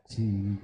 Sì.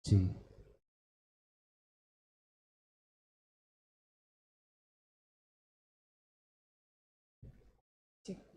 G. Cek.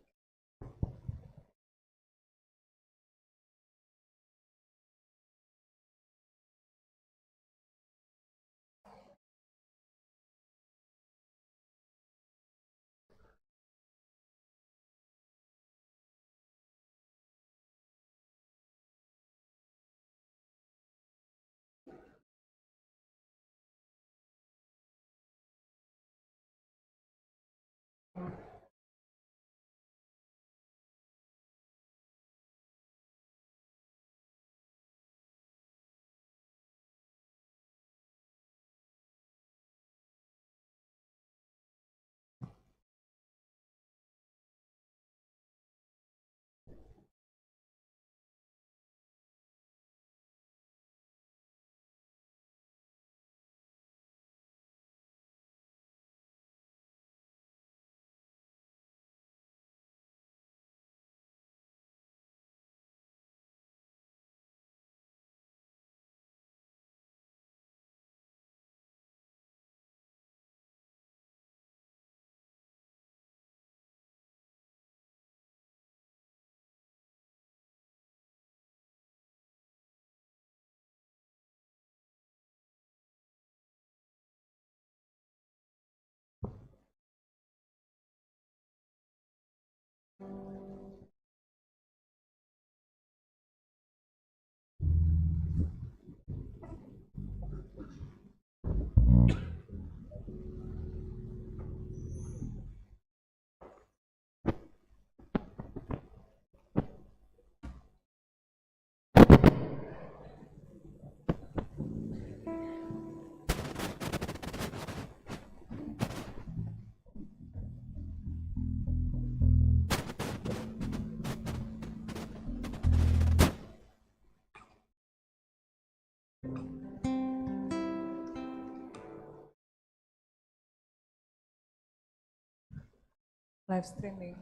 Live streaming.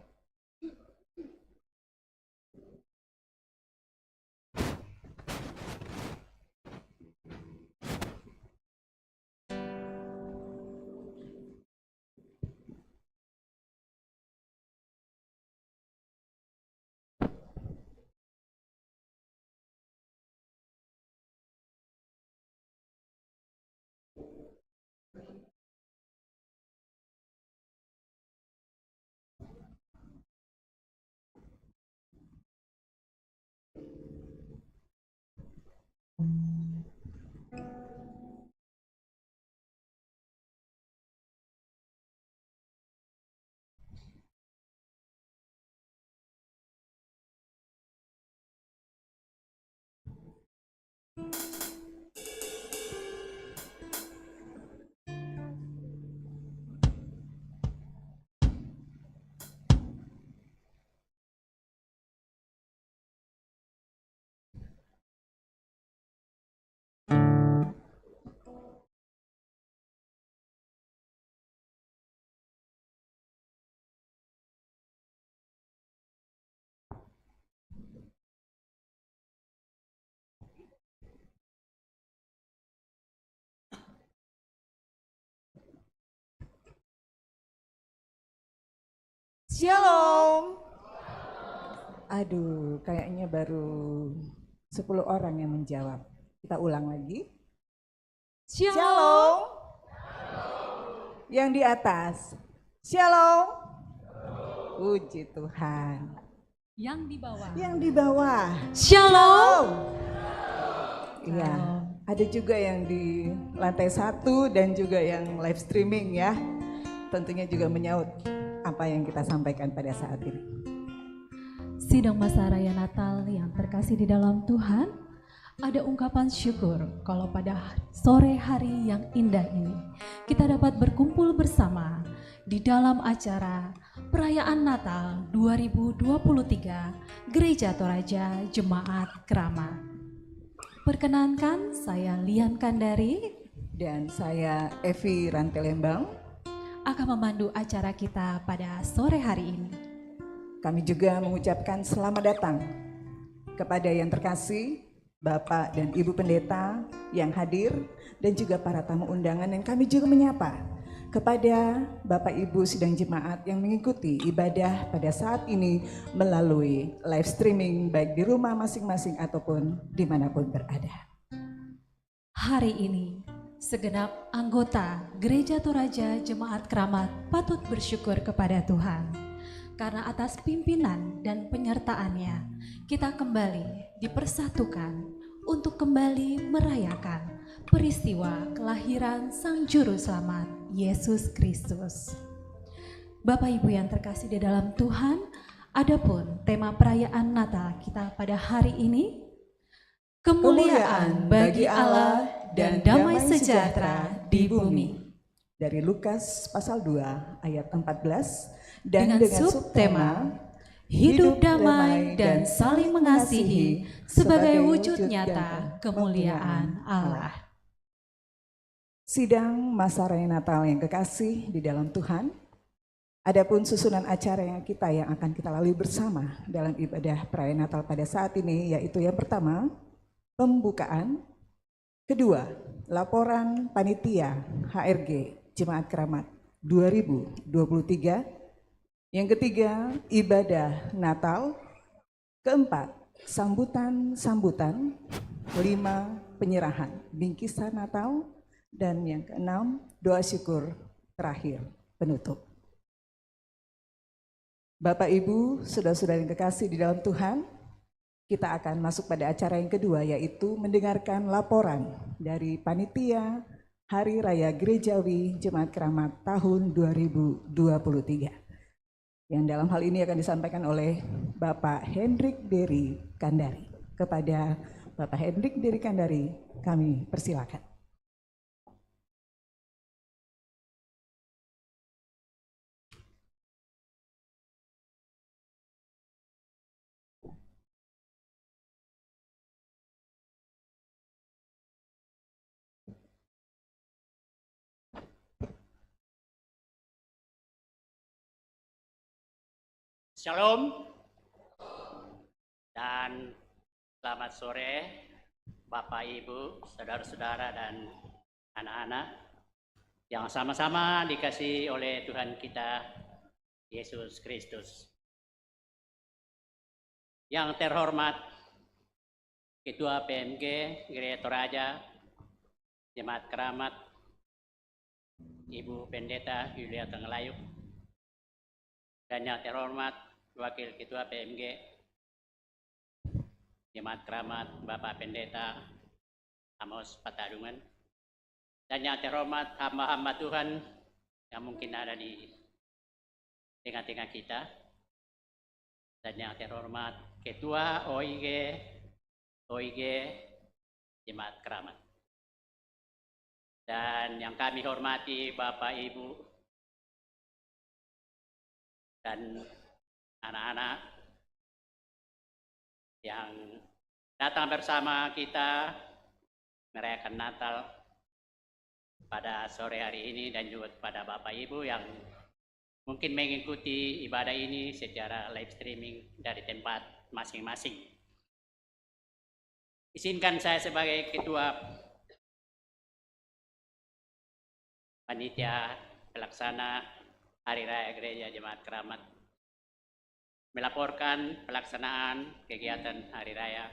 Shalom. Aduh, kayaknya baru 10 orang yang menjawab. Kita ulang lagi. Shalom. Yang di atas. Shalom. Puji Tuhan. Yang di bawah. Yang di bawah. Shalom. Iya, ada juga yang di lantai 1 dan juga yang live streaming ya. Tentunya juga menyaut apa yang kita sampaikan pada saat ini. Sidang masa raya Natal yang terkasih di dalam Tuhan, ada ungkapan syukur kalau pada sore hari yang indah ini kita dapat berkumpul bersama di dalam acara Perayaan Natal 2023 Gereja Toraja Jemaat Krama. Perkenankan, saya Lian Kandari Dan saya Evi Rantelembang akan memandu acara kita pada sore hari ini. Kami juga mengucapkan selamat datang kepada yang terkasih Bapak dan Ibu Pendeta yang hadir, dan juga para tamu undangan, dan kami juga menyapa kepada Bapak Ibu sidang jemaat yang mengikuti ibadah pada saat ini melalui live streaming baik di rumah masing-masing ataupun dimanapun berada. Hari ini, segenap anggota Gereja Toraja Jemaat Keramat patut bersyukur kepada Tuhan. Karena atas pimpinan dan penyertaannya, kita kembali dipersatukan untuk kembali merayakan peristiwa kelahiran Sang Juru Selamat, Yesus Kristus. Bapak Ibu yang terkasih di dalam Tuhan, adapun tema perayaan Natal kita pada hari ini, kemuliaan bagi Allah dan damai sejahtera di bumi. Dari Lukas pasal 2 ayat 14 dan Dengan subtema hidup damai dan saling mengasihi sebagai wujud nyata kemuliaan Allah. Sidang masa raya Natal yang kekasih di dalam Tuhan, adapun susunan acara yang akan kita lalui bersama dalam ibadah perayaan Natal pada saat ini, yaitu yang pertama, pembukaan, kedua, laporan panitia HRG Jemaat Keramat 2023, yang ketiga, ibadah Natal, keempat, sambutan-sambutan, kelima, penyerahan bingkisan Natal, dan yang keenam, doa syukur terakhir penutup. Bapak Ibu, saudara-saudara yang kekasih di dalam Tuhan, kita akan masuk pada acara yang kedua, yaitu mendengarkan laporan dari panitia Hari Raya Gerejawi Jemaat Keramat tahun 2023. Yang dalam hal ini akan disampaikan oleh Bapak Hendrik Dery Kandari. Kepada Bapak Hendrik Dery Kandari, kami persilakan. Shalom dan selamat sore Bapak Ibu, saudara-saudara dan anak-anak yang sama-sama dikasihi oleh Tuhan kita Yesus Kristus. Yang terhormat Ketua PMG Gereja Toraja Jemaat Keramat Ibu Pendeta Yulia Tenggelayuk, dan yang terhormat Wakil Ketua PMG Jemaat Keramat Bapak Pendeta Amos Patadungan, dan yang terhormat hamba-hamba Tuhan yang mungkin ada di tengah-tengah kita, dan yang terhormat Ketua OIG Jemaat Keramat, dan yang kami hormati Bapak Ibu dan anak-anak yang datang bersama kita merayakan Natal pada sore hari ini, dan juga kepada Bapak Ibu yang mungkin mengikuti ibadah ini secara live streaming dari tempat masing-masing. Izinkan saya sebagai Ketua Panitia Pelaksana Hari Raya Gereja Jemaat Keramat melaporkan pelaksanaan kegiatan Hari Raya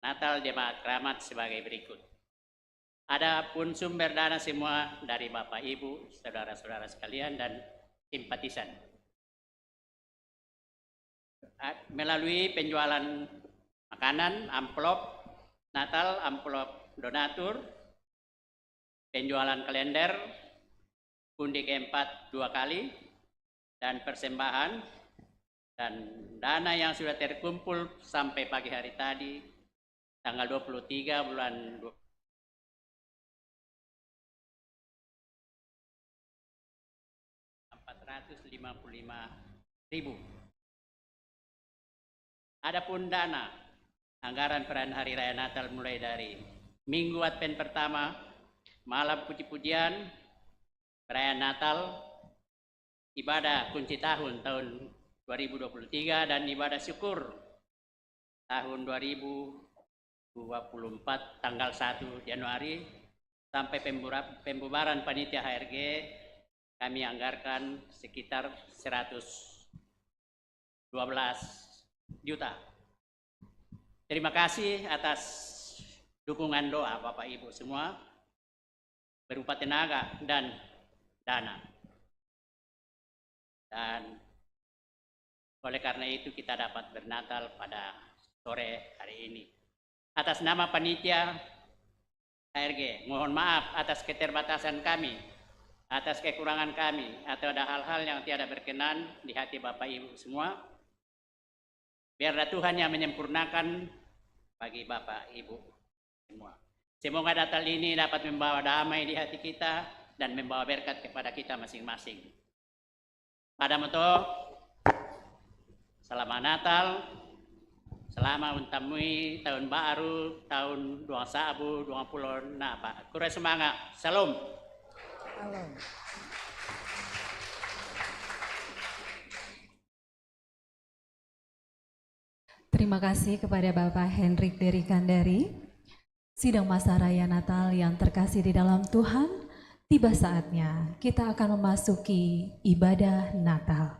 Natal Jemaat Keramat sebagai berikut. Adapun sumber dana semua dari Bapak Ibu, saudara-saudara sekalian dan simpatisan. Melalui penjualan makanan, amplop Natal, amplop donatur, penjualan kalender, undi keempat 2 kali, dan persembahan, dan dana yang sudah terkumpul sampai pagi hari tadi, tanggal 23 bulan 455.000. Adapun dana anggaran perayaan Hari Raya Natal mulai dari Minggu Advent pertama, malam puji-pujian, perayaan Natal, ibadah kunci tahun 2023, dan ibadah syukur tahun 2023 2024 tanggal 1 Januari sampai pembubaran panitia HRG kami anggarkan sekitar 112 juta. Terima kasih atas dukungan doa Bapak Ibu semua berupa tenaga dan dana. Dan oleh karena itu kita dapat bernatal pada sore hari ini. Atas nama panitia HRG, mohon maaf atas keterbatasan kami, atas kekurangan kami, atau ada hal-hal yang tiada berkenan di hati Bapak Ibu semua. Biarlah Tuhan yang menyempurnakan bagi Bapak Ibu semua. Semoga Natal ini dapat membawa damai di hati kita dan membawa berkat kepada kita masing-masing. Pada moto, selamat Natal, selamat untamui tahun baru, tahun 2020 napa. Kurang semangat, salam. Salam. Terima kasih kepada Bapak Hendrik Dery Kandari. Sidang masa raya Natal yang terkasih di dalam Tuhan, tiba saatnya kita akan memasuki ibadah Natal.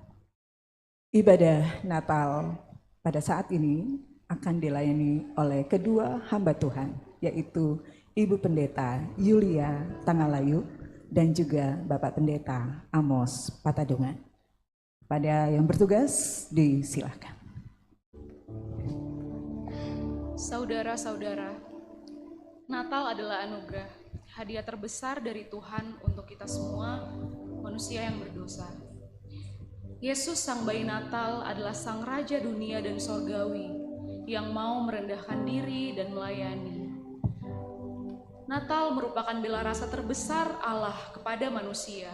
Ibadah Natal pada saat ini akan dilayani oleh kedua hamba Tuhan, yaitu Ibu Pendeta Yulia Tangalayu dan juga Bapak Pendeta Amos Patadungan. Pada yang bertugas, disilakan. Saudara-saudara, Natal adalah anugerah, hadiah terbesar dari Tuhan untuk kita semua, manusia yang berdosa. Yesus Sang Bayi Natal adalah Sang Raja dunia dan sorgawi yang mau merendahkan diri dan melayani. Natal merupakan bela rasa terbesar Allah kepada manusia.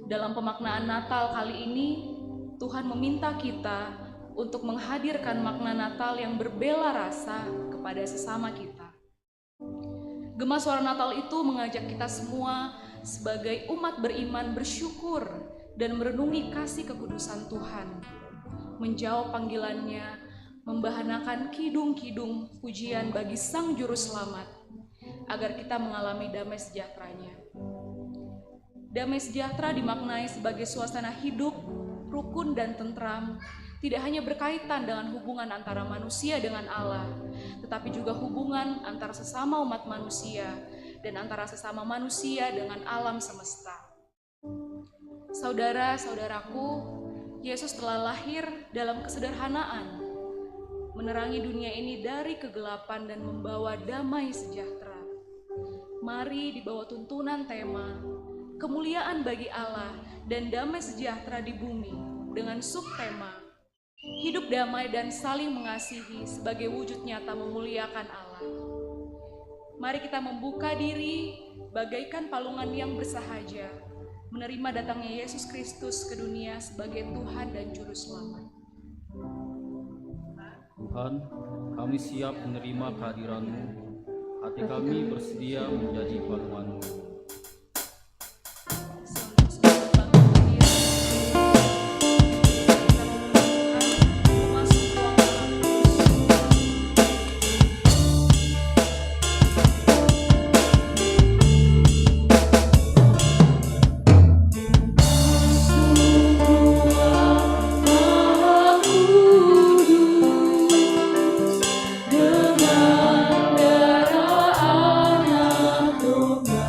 Dalam pemaknaan Natal kali ini, Tuhan meminta kita untuk menghadirkan makna Natal yang berbela rasa kepada sesama kita. Gema suara Natal itu mengajak kita semua sebagai umat beriman bersyukur dan merenungi kasih kekudusan Tuhan, menjawab panggilannya, membahanakan kidung-kidung pujian bagi Sang Juru Selamat, agar kita mengalami damai sejahteranya. Damai sejahtera dimaknai sebagai suasana hidup, rukun dan tentram, tidak hanya berkaitan dengan hubungan antara manusia dengan Allah, tetapi juga hubungan antara sesama umat manusia dan antara sesama manusia dengan alam semesta. Saudara-saudaraku, Yesus telah lahir dalam kesederhanaan, menerangi dunia ini dari kegelapan dan membawa damai sejahtera. Mari di bawah tuntunan tema kemuliaan bagi Allah dan damai sejahtera di bumi dengan subtema hidup damai dan saling mengasihi sebagai wujud nyata memuliakan Allah. Mari kita membuka diri bagaikan palungan yang bersahaja, menerima datangnya Yesus Kristus ke dunia sebagai Tuhan dan Juru Selamat. Tuhan, kami siap menerima kehadiran-Mu. Hati kami bersedia menjadi palungan-Mu. Dengan darah anak domba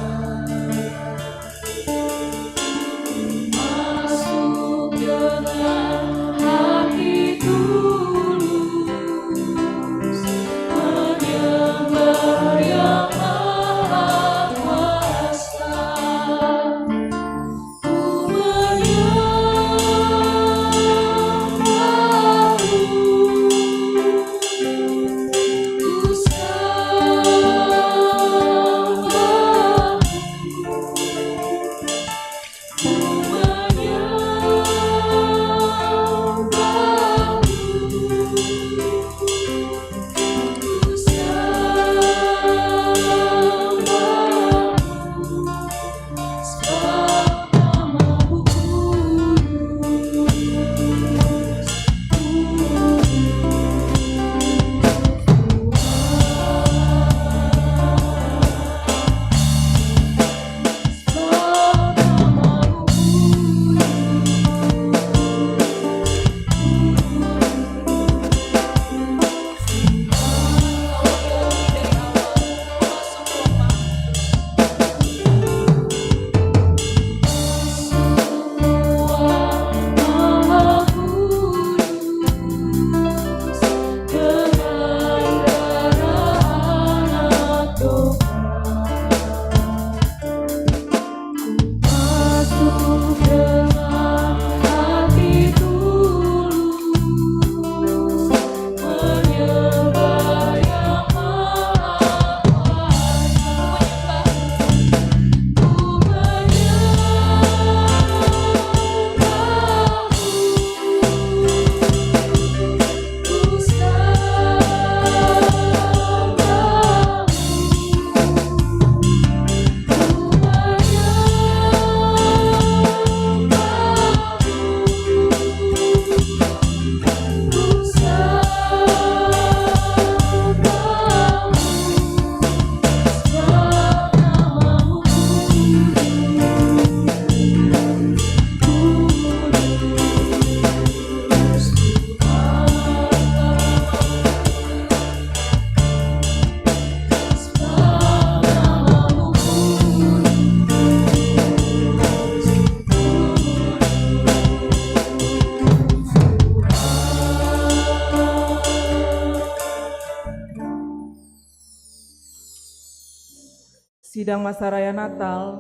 Sidang Masa Raya Natal,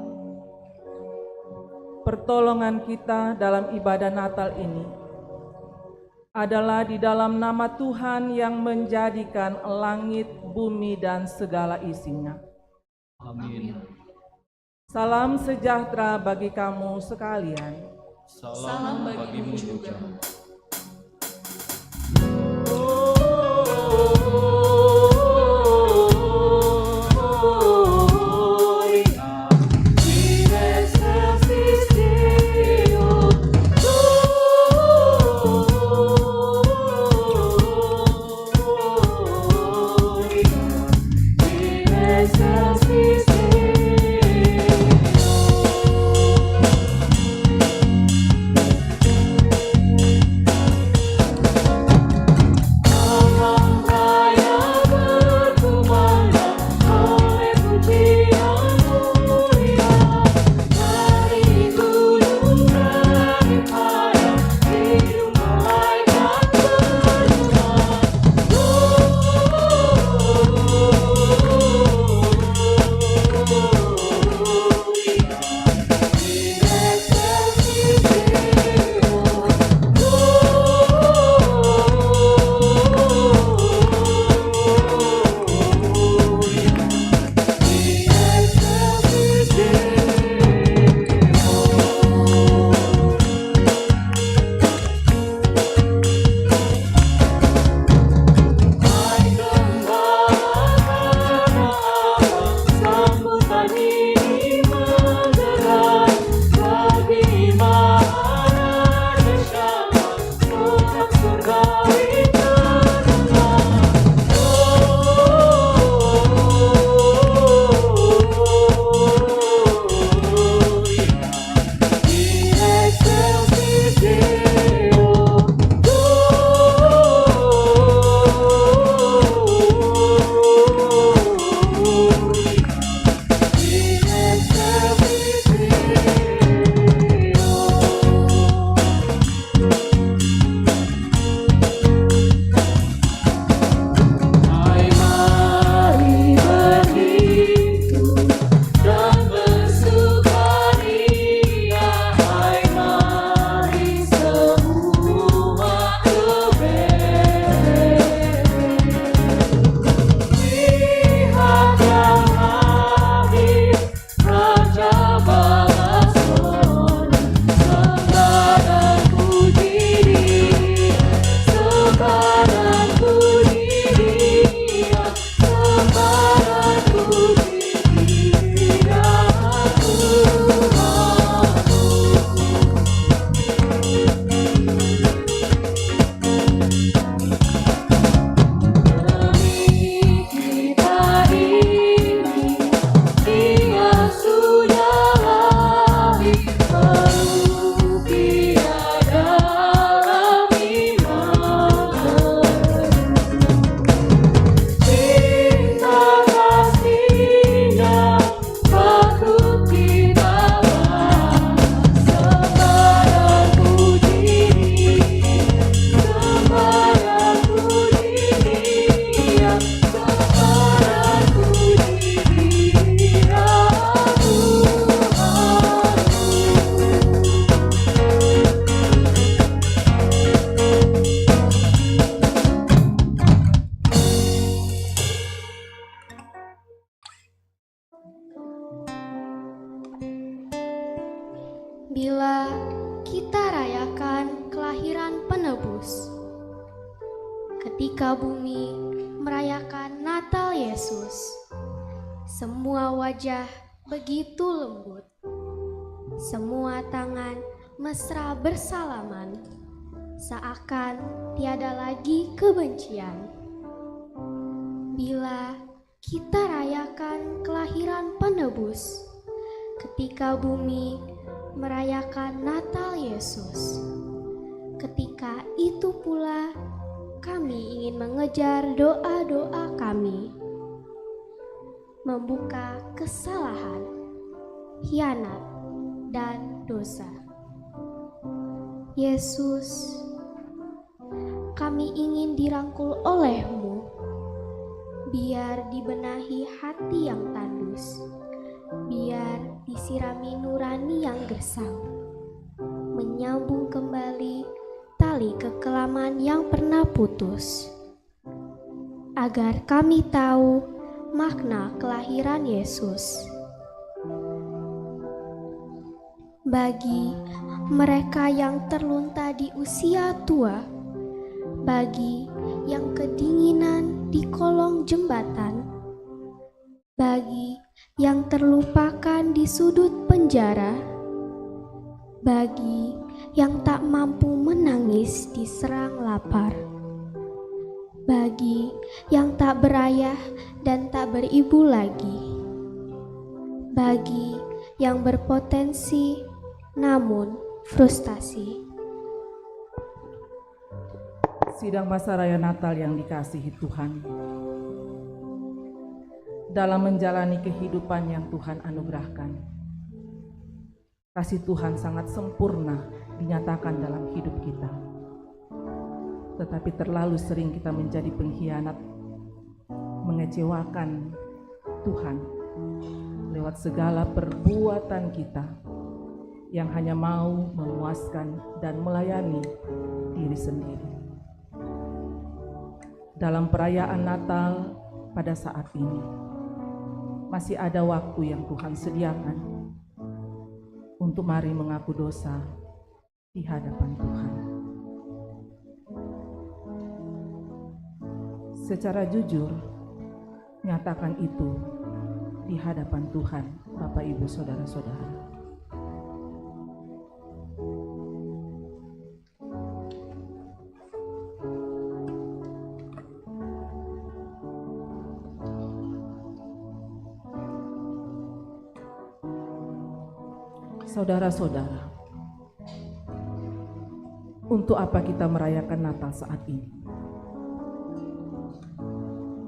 pertolongan kita dalam ibadah Natal ini adalah di dalam nama Tuhan yang menjadikan langit, bumi, dan segala isinya. Amin. Salam sejahtera bagi kamu sekalian. Salam bagimu juga. Bila kita rayakan kelahiran penebus, ketika bumi merayakan Natal Yesus, semua wajah begitu lembut, semua tangan mesra bersalaman, seakan tiada lagi kebencian. Bila kita rayakan kelahiran penebus, ketika bumi merayakan Natal Yesus, ketika itu pula kami ingin mengejar doa-doa kami, membuka kesalahan, khianat, dan dosa. Yesus, kami ingin dirangkul oleh-Mu, biar dibenahi hati yang tandus, biar disirami nurani yang gersang, menyambung kembali tali kekelaman yang pernah putus, agar kami tahu makna kelahiran Yesus. Bagi mereka yang terlunta di usia tua, bagi yang kedinginan di kolong jembatan, bagi yang terlupakan di sudut penjara, bagi yang tak mampu menangis diserang lapar, bagi yang tak berayah dan tak beribu lagi, bagi yang berpotensi namun frustasi. Sidang masa raya Natal yang dikasihi Tuhan, dalam menjalani kehidupan yang Tuhan anugerahkan, kasih Tuhan sangat sempurna dinyatakan dalam hidup kita. Tetapi terlalu sering kita menjadi pengkhianat, mengecewakan Tuhan lewat segala perbuatan kita yang hanya mau memuaskan dan melayani diri sendiri. Dalam perayaan Natal pada saat ini, masih ada waktu yang Tuhan sediakan untuk mari mengaku dosa di hadapan Tuhan. Secara jujur, nyatakan itu di hadapan Tuhan, Bapak, Ibu, Saudara-saudara. Saudara-saudara, untuk apa kita merayakan Natal saat ini?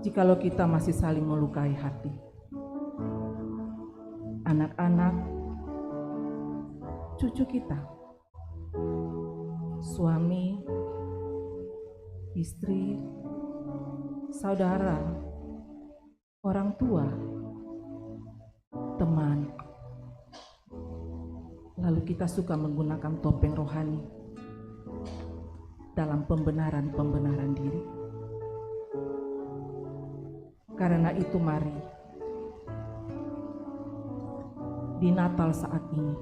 Jikalau kita masih saling melukai hati, anak-anak, cucu kita, suami, istri, saudara, orang tua, teman, lalu kita suka menggunakan topeng rohani dalam pembenaran diri. Karena itu mari di Natal saat ini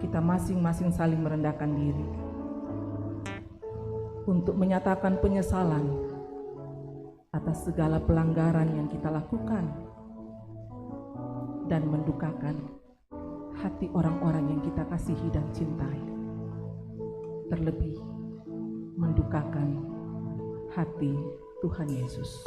kita masing-masing saling merendahkan diri untuk menyatakan penyesalan atas segala pelanggaran yang kita lakukan dan mendukakan hati orang-orang yang kita kasihi dan cintai, terlebih mendukakan hati Tuhan Yesus.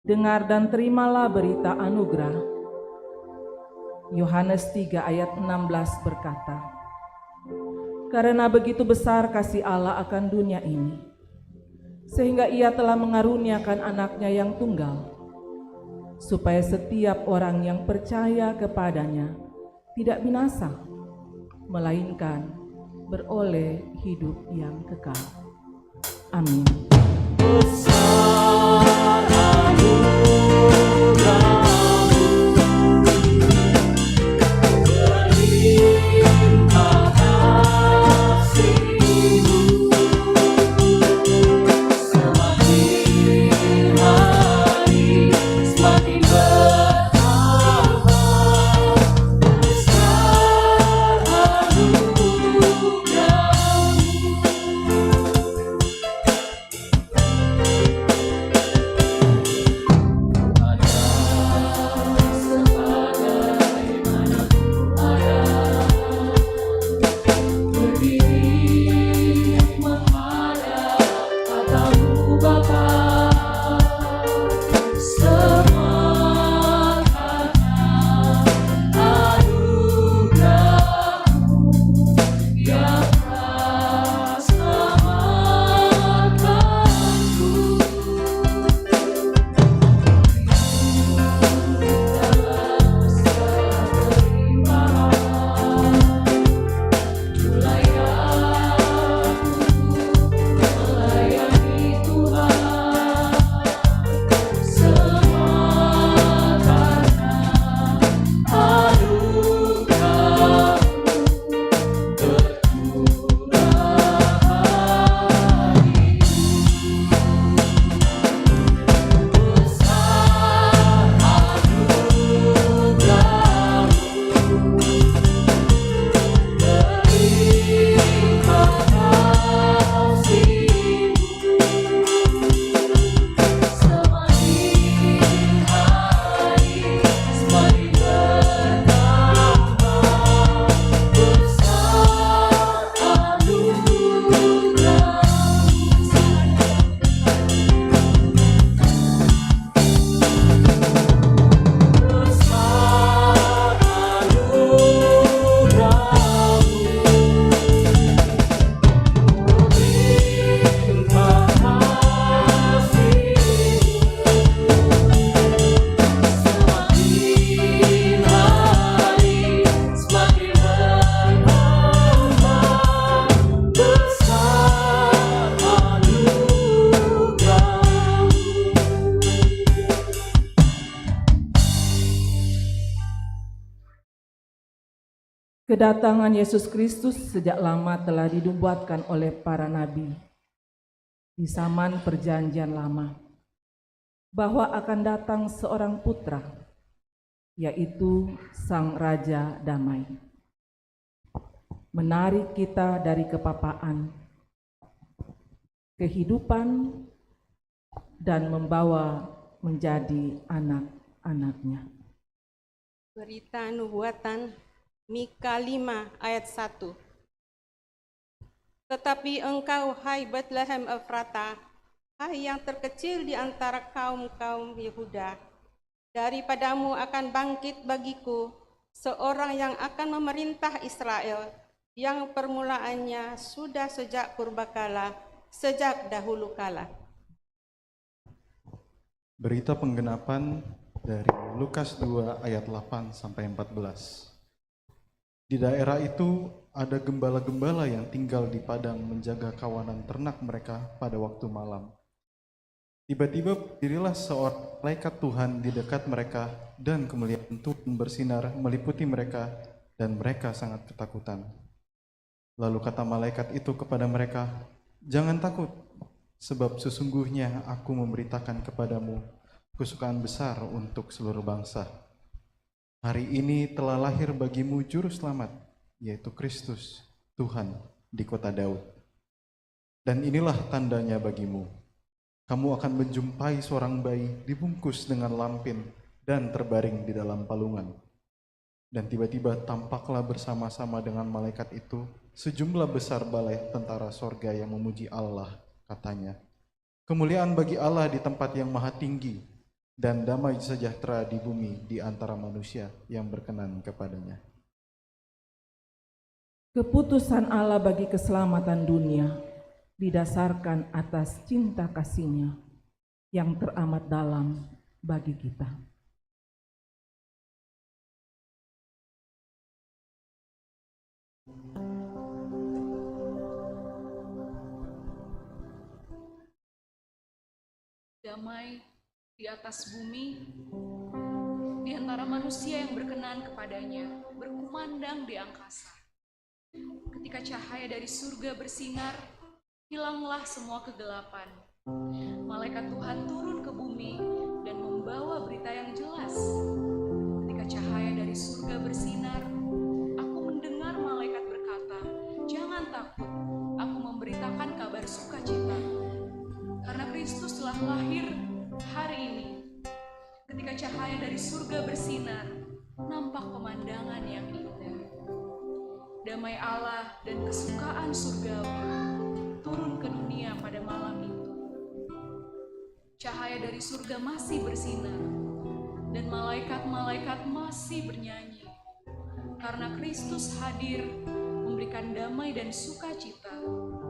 dengar dan terimalah berita anugerah. Yohanes 3 ayat 16 berkata, karena begitu besar kasih Allah akan dunia ini, sehingga ia telah mengaruniakan anaknya yang tunggal, supaya setiap orang yang percaya kepadanya tidak binasa, melainkan beroleh hidup yang kekal. Amin. Kedatangan Yesus Kristus sejak lama telah dinubuatkan oleh para nabi di zaman perjanjian lama, bahwa akan datang seorang putra, yaitu Sang Raja Damai, menarik kita dari kepapaan, kehidupan, dan membawa menjadi anak-anaknya. Berita nubuatan Mika 5 ayat 1. Tetapi engkau, hai Bethlehem Efrata, hai yang terkecil di antara kaum-kaum Yehuda, daripadamu akan bangkit bagiku seorang yang akan memerintah Israel, yang permulaannya sudah sejak purbakala, sejak dahulu kala. Berita penggenapan dari Lukas 2 ayat 8 sampai 14. Di daerah itu ada gembala-gembala yang tinggal di padang menjaga kawanan ternak mereka pada waktu malam. Tiba-tiba berdirilah seorang malaikat Tuhan di dekat mereka, dan kemuliaan Tuhan bersinar meliputi mereka, dan mereka sangat ketakutan. Lalu kata malaikat itu kepada mereka, "Jangan takut, sebab sesungguhnya aku memberitakan kepadamu kesukaan besar untuk seluruh bangsa. Hari ini telah lahir bagimu juru selamat, yaitu Kristus, Tuhan di kota Daud. Dan inilah tandanya bagimu. Kamu akan menjumpai seorang bayi dibungkus dengan lampin dan terbaring di dalam palungan." Dan tiba-tiba tampaklah bersama-sama dengan malaikat itu sejumlah besar balai tentara sorga yang memuji Allah, katanya, "Kemuliaan bagi Allah di tempat yang maha tinggi, dan damai sejahtera di bumi di antara manusia yang berkenan kepadanya. Keputusan Allah bagi keselamatan dunia didasarkan atas cinta kasih-Nya yang teramat dalam bagi kita. Damai di atas bumi, di antara manusia yang berkenan kepadanya, berkumandang di angkasa. Ketika cahaya dari surga bersinar, hilanglah semua kegelapan. Malaikat Tuhan turun ke bumi dan membawa berita yang jelas. Ketika cahaya dari surga bersinar, aku mendengar malaikat berkata, "Jangan takut, aku memberitakan kabar sukacita. Karena Kristus telah lahir hari ini." Ketika cahaya dari surga bersinar, nampak pemandangan yang indah. Damai Allah dan kesukaan surgawi turun ke dunia pada malam itu. Cahaya dari surga masih bersinar, dan malaikat-malaikat masih bernyanyi. Karena Kristus hadir memberikan damai dan sukacita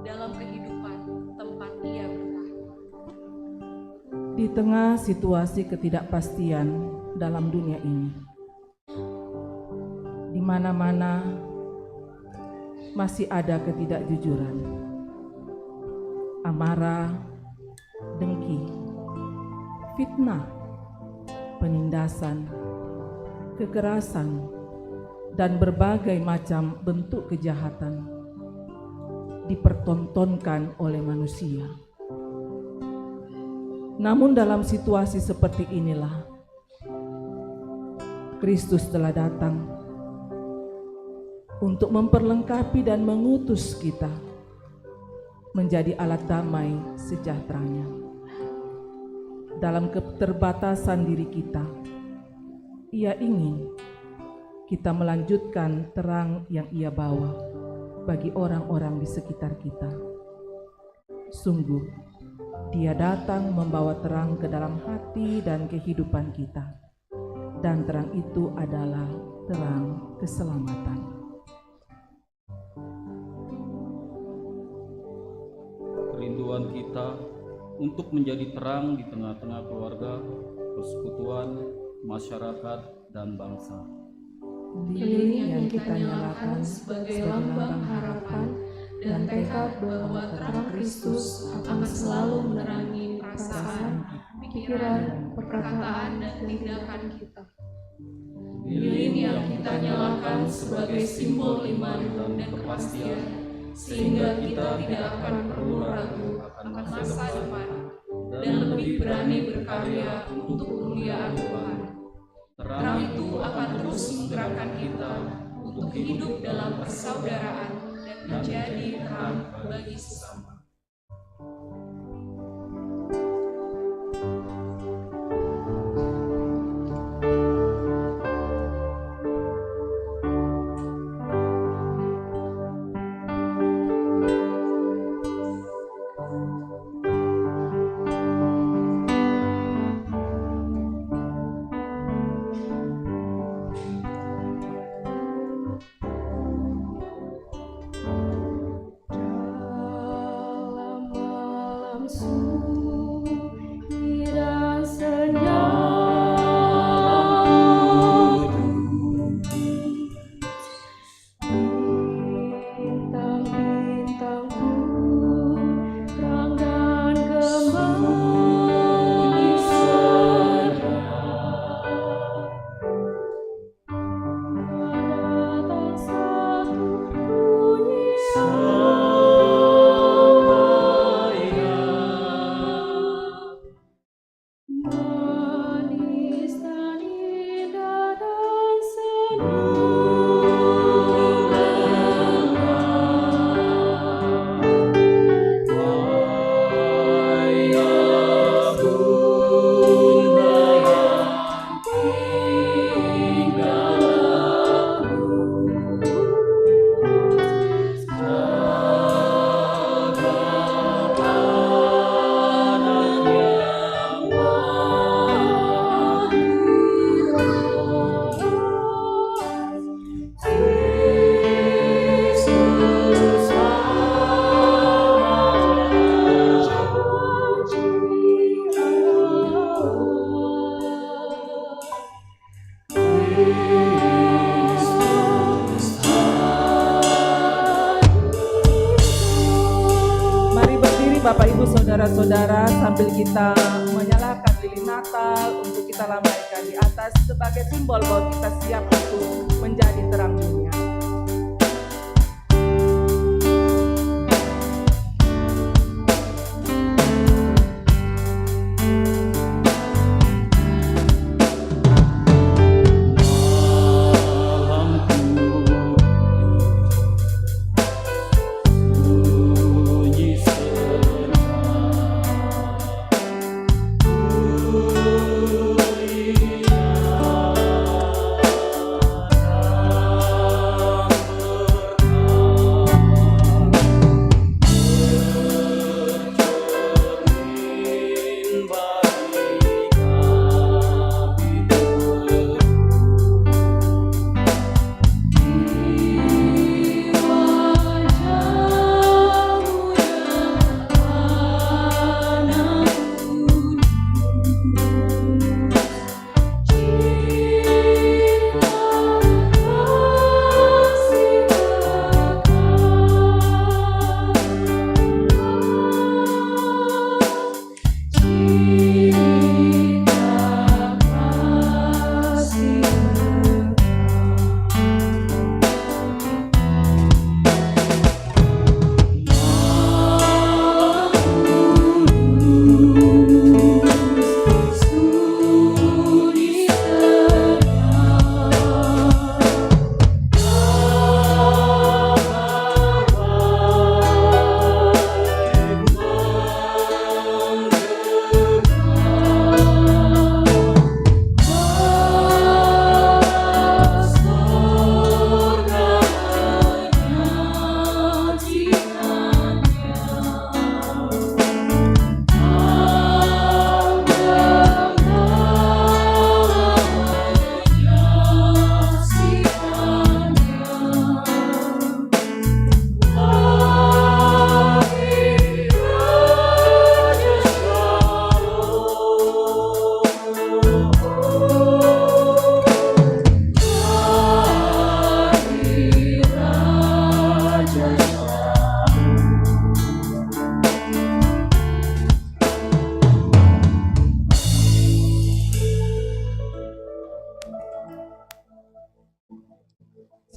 dalam kehidupan tempat Ia bertahan. Di tengah situasi ketidakpastian dalam dunia ini, di mana-mana masih ada ketidakjujuran, amarah, dengki, fitnah, penindasan, kekerasan, dan berbagai macam bentuk kejahatan dipertontonkan oleh manusia. Namun dalam situasi seperti inilah, Kristus telah datang untuk memperlengkapi dan mengutus kita menjadi alat damai sejahteranya. Dalam keterbatasan diri kita, Ia ingin kita melanjutkan terang yang Ia bawa bagi orang-orang di sekitar kita. Sungguh, Dia datang membawa terang ke dalam hati dan kehidupan kita, dan terang itu adalah terang keselamatan. Kerinduan kita untuk menjadi terang di tengah-tengah keluarga, persekutuan, masyarakat, dan bangsa. Lilin yang kita nyalakan sebagai lambang harapan dan tekad bahwa terang Kristus akan selalu menerangi perasaan, pikiran, perkataan, dan tindakan kita. Lilin yang kita nyalakan sebagai simbol iman dan kepastian, sehingga kita tidak akan perlu ragu akan masa depan dan lebih berani berkarya untuk kemuliaan Tuhan. Terang itu akan terus menggerakkan kita untuk hidup dalam persaudaraan dan menjadi terang bagi sesama. saudara-saudara, sambil kita menyalakan lilin Natal untuk kita lambaikan di atas sebagai simbol bahwa kita siap untuk menjadi terang dunia.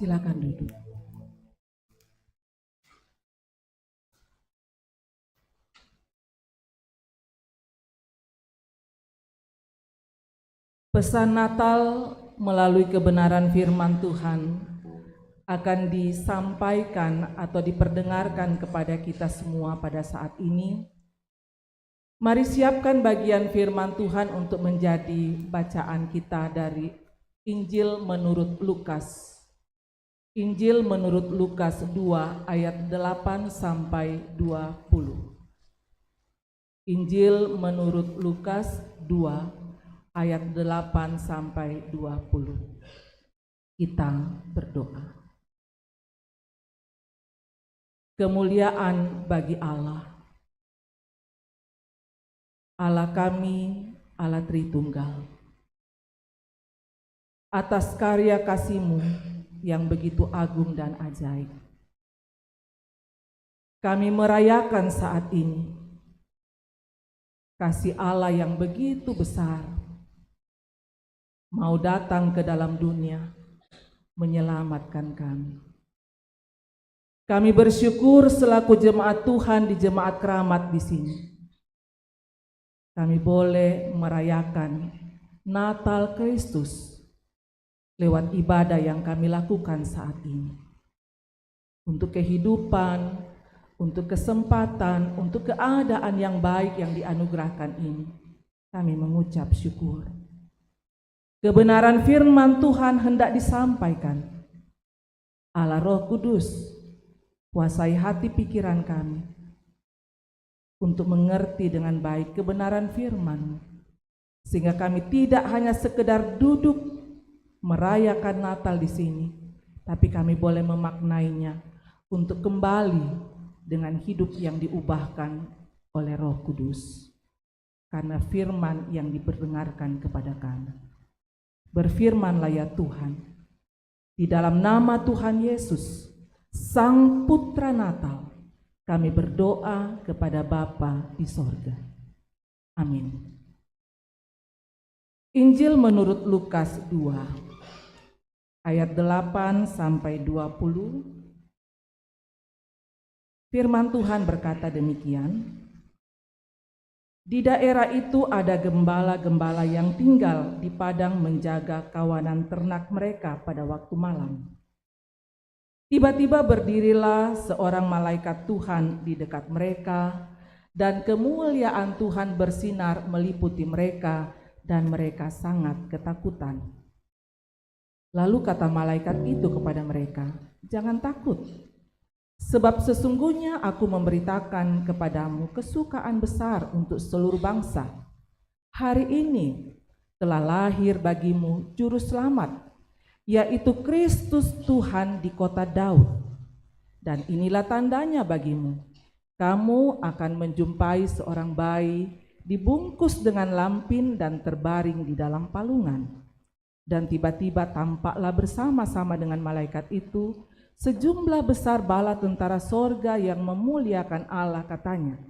Silakan duduk. Pesan Natal melalui kebenaran firman Tuhan akan disampaikan atau diperdengarkan kepada kita semua pada saat ini. Mari siapkan bagian firman Tuhan untuk menjadi bacaan kita dari Injil menurut Lukas. Injil menurut Lukas 2 ayat 8 sampai 20. Injil menurut Lukas 2 ayat 8 sampai 20. Kita berdoa. Kemuliaan bagi Allah. Allah kami, Allah Tritunggal. Atas karya kasih-Mu yang begitu agung dan ajaib, kami merayakan saat ini kasih Allah yang begitu besar mau datang ke dalam dunia menyelamatkan kami. Kami bersyukur selaku jemaat Tuhan di Jemaat Keramat di sini, kami boleh merayakan Natal Kristus lewat ibadah yang kami lakukan saat ini. Untuk kehidupan, untuk kesempatan, untuk keadaan yang baik yang dianugerahkan ini, kami mengucap syukur. Kebenaran firman Tuhan hendak disampaikan. Allah Roh Kudus, kuasai hati pikiran kami untuk mengerti dengan baik kebenaran firman, sehingga kami tidak hanya sekedar duduk merayakan Natal di sini, tapi kami boleh memaknainya untuk kembali dengan hidup yang diubahkan oleh Roh Kudus, karena firman yang diperdengarkan kepada kami. Berfirmanlah ya Tuhan, di dalam nama Tuhan Yesus, Sang Putra Natal, Kami berdoa kepada Bapa di sorga. Amin. Injil menurut Lukas 2, ayat 8 sampai 20. Firman Tuhan berkata demikian. Di daerah itu ada gembala-gembala yang tinggal di padang menjaga kawanan ternak mereka pada waktu malam. Tiba-tiba berdirilah seorang malaikat Tuhan di dekat mereka, dan kemuliaan Tuhan bersinar meliputi mereka, dan mereka sangat ketakutan. Lalu kata malaikat itu kepada mereka, "Jangan takut, sebab sesungguhnya aku memberitakan kepadamu kesukaan besar untuk seluruh bangsa. Hari ini telah lahir bagimu juru selamat, yaitu Kristus Tuhan di kota Daud. Dan inilah tandanya bagimu, kamu akan menjumpai seorang bayi dibungkus dengan lampin dan terbaring di dalam palungan." Dan tiba-tiba tampaklah bersama-sama dengan malaikat itu sejumlah besar bala tentara sorga yang memuliakan Allah, katanya,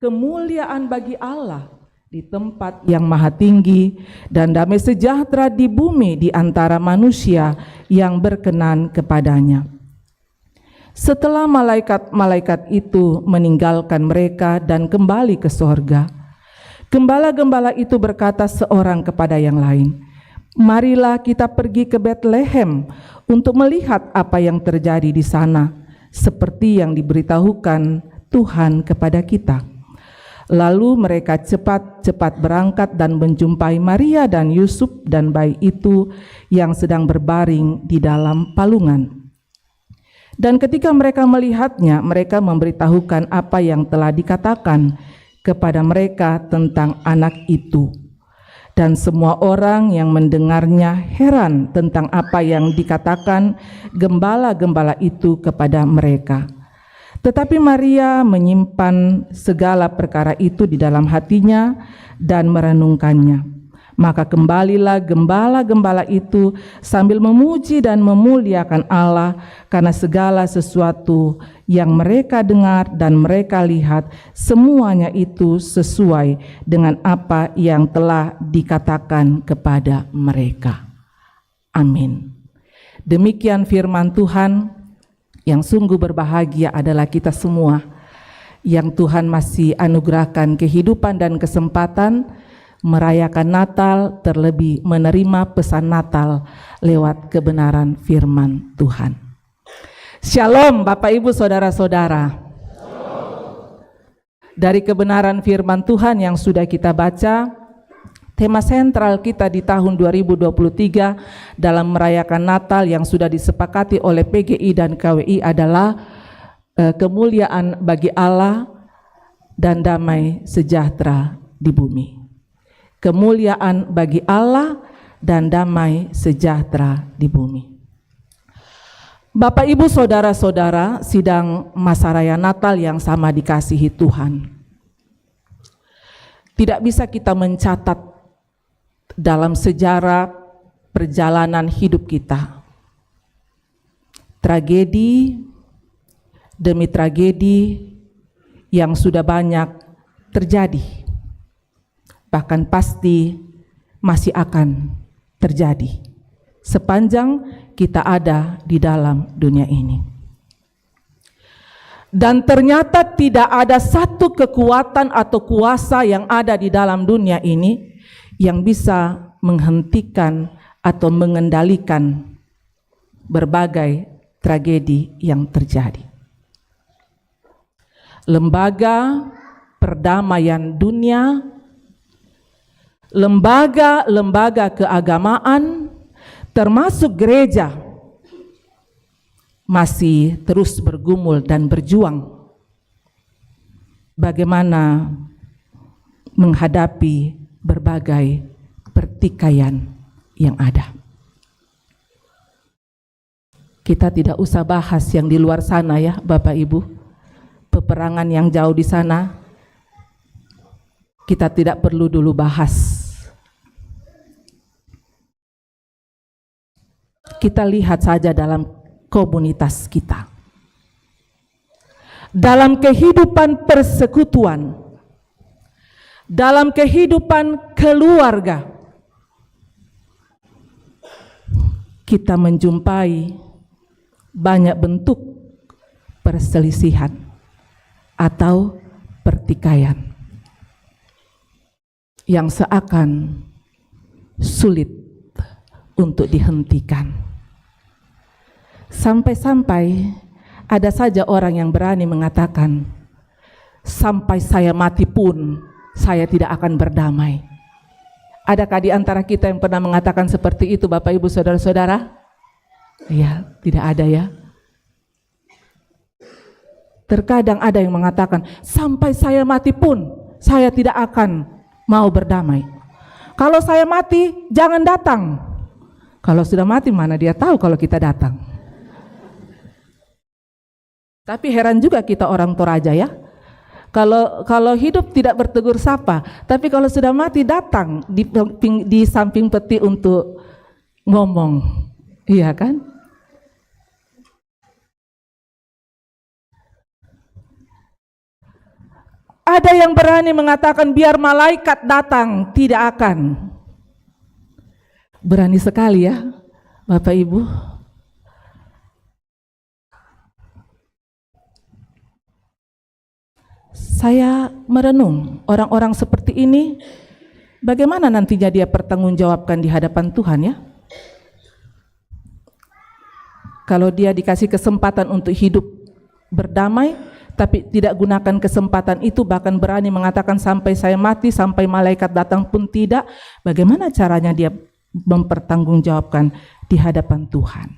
"Kemuliaan bagi Allah di tempat yang maha tinggi, dan damai sejahtera di bumi di antara manusia yang berkenan kepadanya." Setelah malaikat-malaikat itu meninggalkan mereka dan kembali ke sorga, gembala-gembala itu berkata seorang kepada yang lain, "Marilah kita pergi ke Betlehem untuk melihat apa yang terjadi di sana, seperti yang diberitahukan Tuhan kepada kita." Lalu mereka cepat-cepat berangkat dan menjumpai Maria dan Yusuf dan bayi itu yang sedang berbaring di dalam palungan. Dan ketika mereka melihatnya, mereka memberitahukan apa yang telah dikatakan kepada mereka tentang anak itu. Dan semua orang yang mendengarnya heran tentang apa yang dikatakan gembala-gembala itu kepada mereka. Tetapi Maria menyimpan segala perkara itu di dalam hatinya dan merenungkannya. Maka kembalilah gembala-gembala itu sambil memuji dan memuliakan Allah karena segala sesuatu yang mereka dengar dan mereka lihat, semuanya itu sesuai dengan apa yang telah dikatakan kepada mereka. Amin. Demikian firman Tuhan. Yang sungguh berbahagia adalah kita semua yang Tuhan masih anugerahkan kehidupan dan kesempatan merayakan Natal, terlebih menerima pesan Natal lewat kebenaran firman Tuhan. Shalom Bapak Ibu Saudara-saudara. Dari kebenaran firman Tuhan yang sudah kita baca, tema sentral kita di tahun 2023 dalam merayakan Natal yang sudah disepakati oleh PGI dan KWI adalah kemuliaan bagi Allah dan damai sejahtera di bumi. Kemuliaan bagi Allah dan damai sejahtera di bumi. Bapak Ibu Saudara-saudara, sidang masa raya Natal yang sama dikasihi Tuhan. Tidak bisa kita mencatat dalam sejarah perjalanan hidup kita tragedi demi tragedi yang sudah banyak terjadi, bahkan pasti masih akan terjadi sepanjang kita ada di dalam dunia ini. Dan ternyata tidak ada satu kekuatan atau kuasa yang ada di dalam dunia ini yang bisa menghentikan atau mengendalikan berbagai tragedi yang terjadi. Lembaga perdamaian dunia, lembaga-lembaga keagamaan, termasuk gereja, masih terus bergumul dan berjuang bagaimana menghadapi berbagai pertikaian yang ada. Kita tidak usah bahas yang di luar sana ya Bapak Ibu, peperangan yang jauh di sana kita tidak perlu dulu bahas. Kita lihat saja dalam komunitas kita. dalam kehidupan persekutuan, dalam kehidupan keluarga, kita menjumpai banyak bentuk perselisihan atau pertikaian yang seakan sulit untuk dihentikan. Sampai-sampai ada saja orang yang berani mengatakan, sampai saya mati pun saya tidak akan berdamai. Adakah di antara kita yang pernah mengatakan seperti itu, Bapak Ibu Saudara-saudara? Iya, tidak ada ya. Terkadang ada yang mengatakan, sampai saya mati pun saya tidak akan mau berdamai. Kalau saya mati, jangan datang. Kalau sudah mati, mana dia tahu kalau kita datang. Tapi heran juga kita orang Toraja ya. Kalau hidup tidak bertegur sapa, tapi kalau sudah mati datang di samping peti untuk ngomong. Iya kan? Ada yang berani mengatakan biar malaikat datang, tidak akan. Berani sekali ya, Bapak Ibu. Saya merenung orang-orang seperti ini, bagaimana nantinya dia pertanggungjawabkan di hadapan Tuhan ya? Kalau dia dikasih kesempatan untuk hidup berdamai, tapi tidak gunakan kesempatan itu, bahkan berani mengatakan sampai saya mati, sampai malaikat datang pun tidak, bagaimana caranya dia mempertanggungjawabkan di hadapan Tuhan?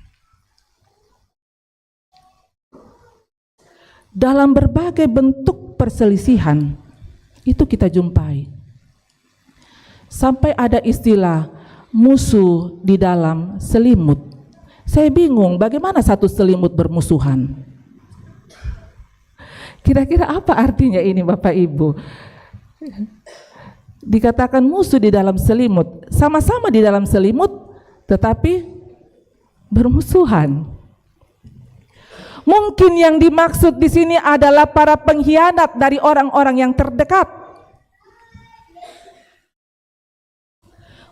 Dalam berbagai bentuk perselisihan itu kita jumpai. Sampai ada istilah musuh di dalam selimut. Saya bingung bagaimana satu selimut bermusuhan. Kira-kira apa artinya ini Bapak Ibu? Dikatakan musuh di dalam selimut, sama-sama di dalam selimut tetapi bermusuhan. Mungkin yang dimaksud di sini adalah para pengkhianat dari orang-orang yang terdekat.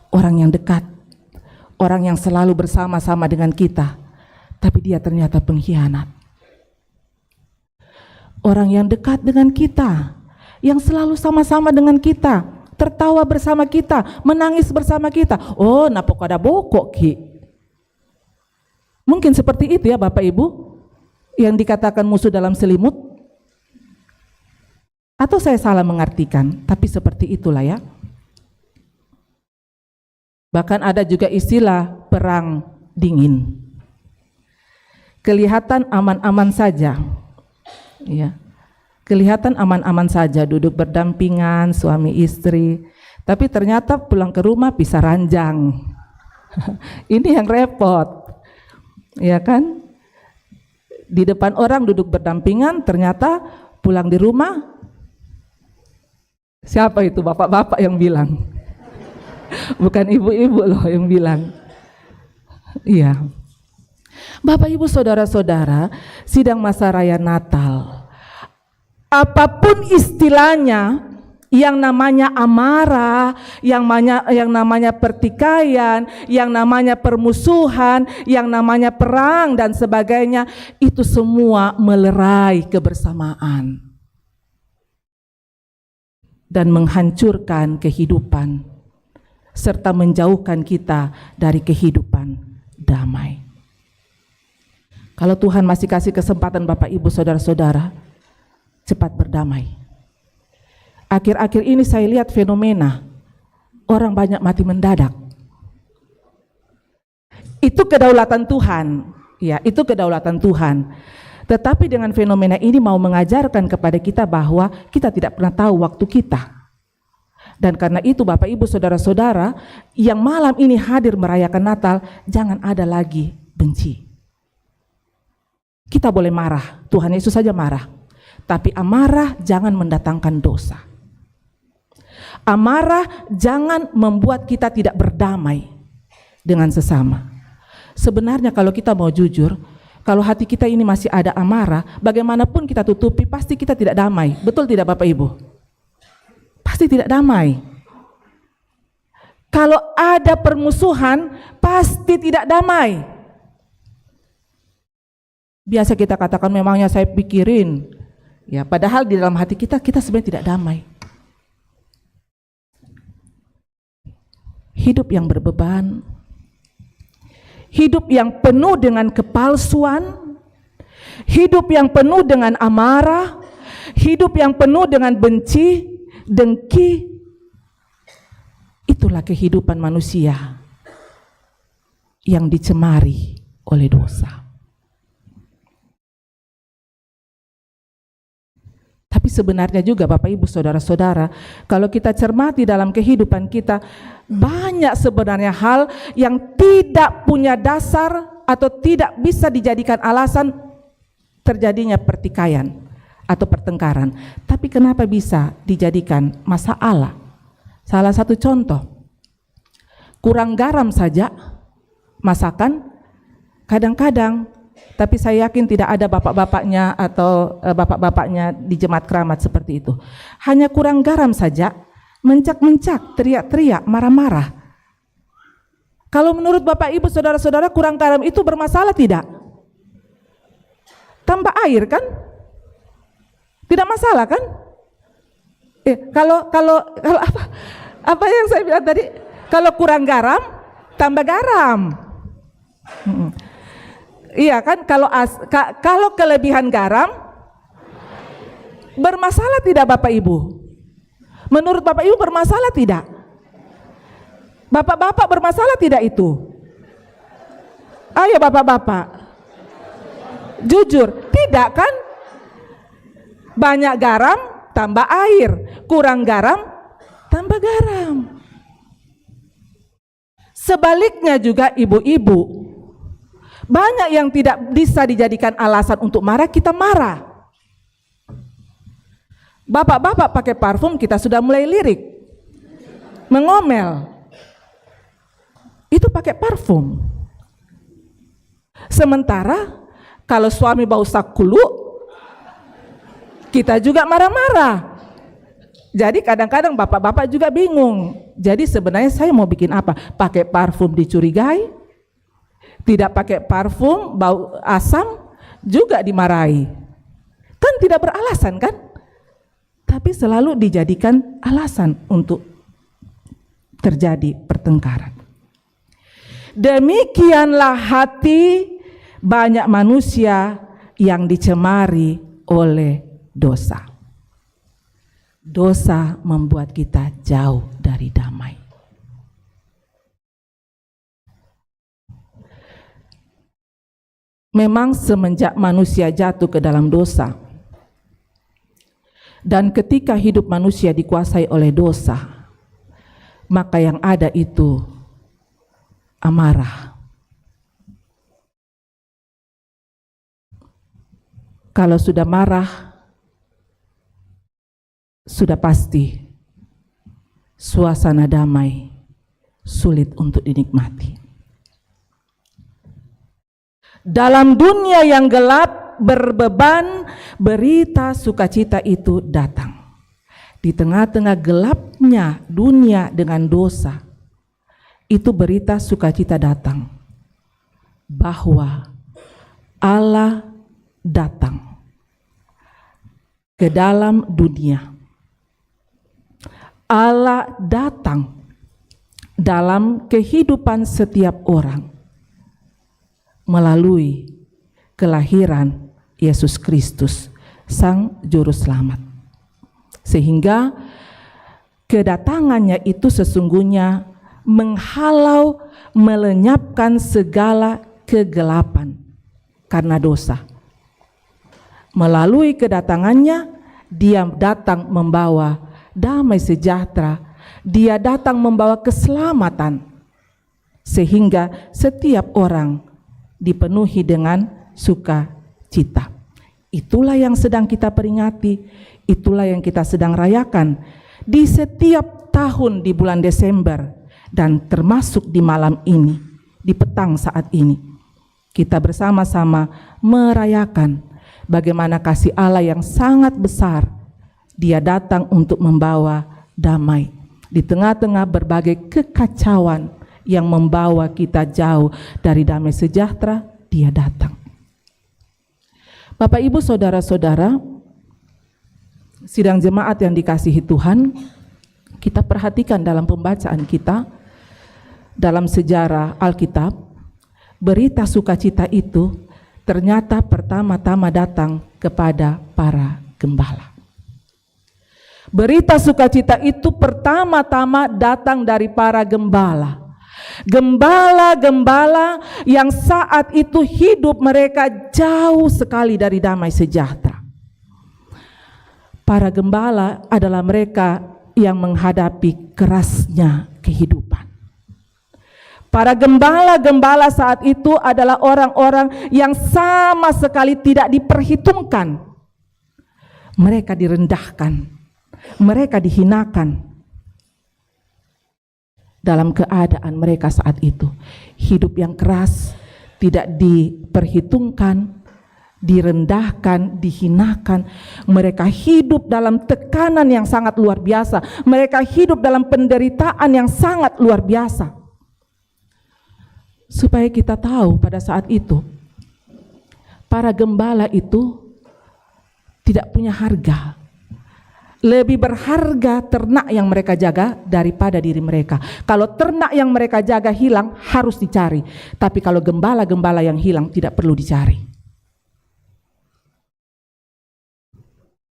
Orang yang dekat, orang yang selalu bersama-sama dengan kita, tapi dia ternyata pengkhianat. Orang yang dekat dengan kita, yang selalu sama-sama dengan kita, tertawa bersama kita, menangis bersama kita. Oh, napok ada bokok ki. Mungkin seperti itu ya Bapak Ibu, yang dikatakan musuh dalam selimut. Atau saya salah mengartikan, tapi seperti itulah ya. Bahkan ada juga istilah perang dingin. Kelihatan aman-aman saja. Ya, kelihatan aman-aman saja, duduk berdampingan suami istri, tapi ternyata pulang ke rumah pisah ranjang. Ini yang repot, ya kan? Di depan orang duduk berdampingan, ternyata pulang di rumah, siapa itu bapak-bapak yang bilang? Bukan ibu-ibu loh yang bilang. Iya. Bapak Ibu Saudara-saudara, sidang masa raya Natal, apapun istilahnya, yang namanya amarah, yang namanya pertikaian, yang namanya permusuhan, yang namanya perang dan sebagainya, itu semua melerai kebersamaan dan menghancurkan kehidupan serta menjauhkan kita dari kehidupan damai. Kalau Tuhan masih kasih kesempatan Bapak Ibu Saudara-saudara, cepat berdamai. Akhir-akhir ini saya lihat fenomena orang banyak mati mendadak. Itu kedaulatan Tuhan, ya, itu kedaulatan Tuhan. Tetapi dengan fenomena ini mau mengajarkan kepada kita bahwa kita tidak pernah tahu waktu kita. Dan karena itu Bapak Ibu Saudara-saudara yang malam ini hadir merayakan Natal, jangan ada lagi benci. Kita boleh marah, Tuhan Yesus saja marah. Tapi amarah jangan mendatangkan dosa. Amarah jangan membuat kita tidak berdamai dengan sesama. Sebenarnya kalau kita mau jujur, Kalau hati kita ini masih ada amarah, bagaimanapun kita tutupi, pasti kita tidak damai. Betul tidak Bapak Ibu? Pasti tidak damai. Kalau ada permusuhan, pasti tidak damai. Biasa kita katakan, memangnya saya pikirin. Ya, padahal di dalam hati kita sebenarnya tidak damai. Hidup yang berbeban, hidup yang penuh dengan kepalsuan, hidup yang penuh dengan amarah, hidup yang penuh dengan benci, dengki, itulah kehidupan manusia yang dicemari oleh dosa. Tapi sebenarnya juga Bapak Ibu Saudara-saudara, kalau kita cermati dalam kehidupan kita, banyak sebenarnya hal yang tidak punya dasar atau tidak bisa dijadikan alasan terjadinya pertikaian atau pertengkaran. Tapi kenapa bisa dijadikan masalah? Salah satu contoh, kurang garam saja masakan kadang-kadang. Tapi saya yakin tidak ada bapak-bapaknya atau bapak-bapaknya di jemaat keramat seperti itu. Hanya kurang garam saja, mencak-mencak, teriak-teriak, marah-marah. Kalau menurut Bapak Ibu Saudara-saudara, kurang garam itu bermasalah tidak? Tambah air kan? Tidak masalah kan? Kalau apa yang saya bilang tadi? Kalau kurang garam, tambah garam. Iya kan, kalau kelebihan garam bermasalah tidak Bapak Ibu? Menurut Bapak Ibu bermasalah tidak? Bapak-bapak bermasalah tidak itu? Ayo Bapak-bapak, jujur, tidak kan? Banyak garam tambah air, kurang garam tambah garam. Sebaliknya juga ibu-ibu, banyak yang tidak bisa dijadikan alasan untuk marah, kita marah. Bapak-bapak pakai parfum, kita sudah mulai lirik, mengomel. Itu pakai parfum. Sementara kalau suami bau sakulu, kita juga marah-marah. Jadi kadang-kadang bapak-bapak juga bingung. Jadi sebenarnya saya mau bikin apa? Pakai parfum dicurigai, tidak pakai parfum, bau asam, juga dimarahi. Kan tidak beralasan kan? Tapi selalu dijadikan alasan untuk terjadi pertengkaran. Demikianlah hati banyak manusia yang dicemari oleh dosa. Dosa membuat kita jauh dari damai. Memang semenjak manusia jatuh ke dalam dosa, dan ketika hidup manusia dikuasai oleh dosa, maka yang ada itu amarah. Kalau sudah marah, sudah pasti suasana damai sulit untuk dinikmati. Dalam dunia yang gelap, berbeban, berita sukacita itu datang. Di tengah-tengah gelapnya dunia dengan dosa, itu berita sukacita datang. Bahwa Allah datang ke dalam dunia. Allah datang dalam kehidupan setiap orang melalui kelahiran Yesus Kristus, Sang Juru Selamat. Sehingga kedatangannya itu sesungguhnya menghalau, melenyapkan segala kegelapan karena dosa. Melalui kedatangannya, Dia datang membawa damai sejahtera, Dia datang membawa keselamatan, sehingga setiap orang dipenuhi dengan sukacita. Itulah yang sedang kita peringati, itulah yang kita sedang rayakan di setiap tahun di bulan Desember, dan termasuk di malam ini, di petang saat ini. kita bersama-sama merayakan bagaimana kasih Allah yang sangat besar. Dia datang untuk membawa damai di tengah-tengah berbagai kekacauan yang membawa kita jauh dari damai sejahtera. Dia datang. Bapak, Ibu, saudara-saudara, sidang jemaat yang dikasihi Tuhan, kita perhatikan dalam pembacaan kita dalam sejarah Alkitab, berita sukacita itu ternyata pertama-tama datang kepada para gembala. Berita sukacita itu pertama-tama datang dari para gembala. Gembala-gembala yang saat itu hidup mereka jauh sekali dari damai sejahtera. Para gembala adalah mereka yang menghadapi kerasnya kehidupan. Para gembala-gembala saat itu adalah orang-orang yang sama sekali tidak diperhitungkan. Mereka direndahkan, mereka dihinakan. Dalam keadaan mereka saat itu, hidup yang keras, tidak diperhitungkan, direndahkan, dihinakan. Mereka hidup dalam tekanan yang sangat luar biasa. Mereka hidup dalam penderitaan yang sangat luar biasa. Supaya kita tahu pada saat itu, para gembala itu tidak punya harga. Lebih berharga ternak yang mereka jaga daripada diri mereka. Kalau ternak yang mereka jaga hilang, harus dicari. Tapi kalau gembala-gembala yang hilang, tidak perlu dicari.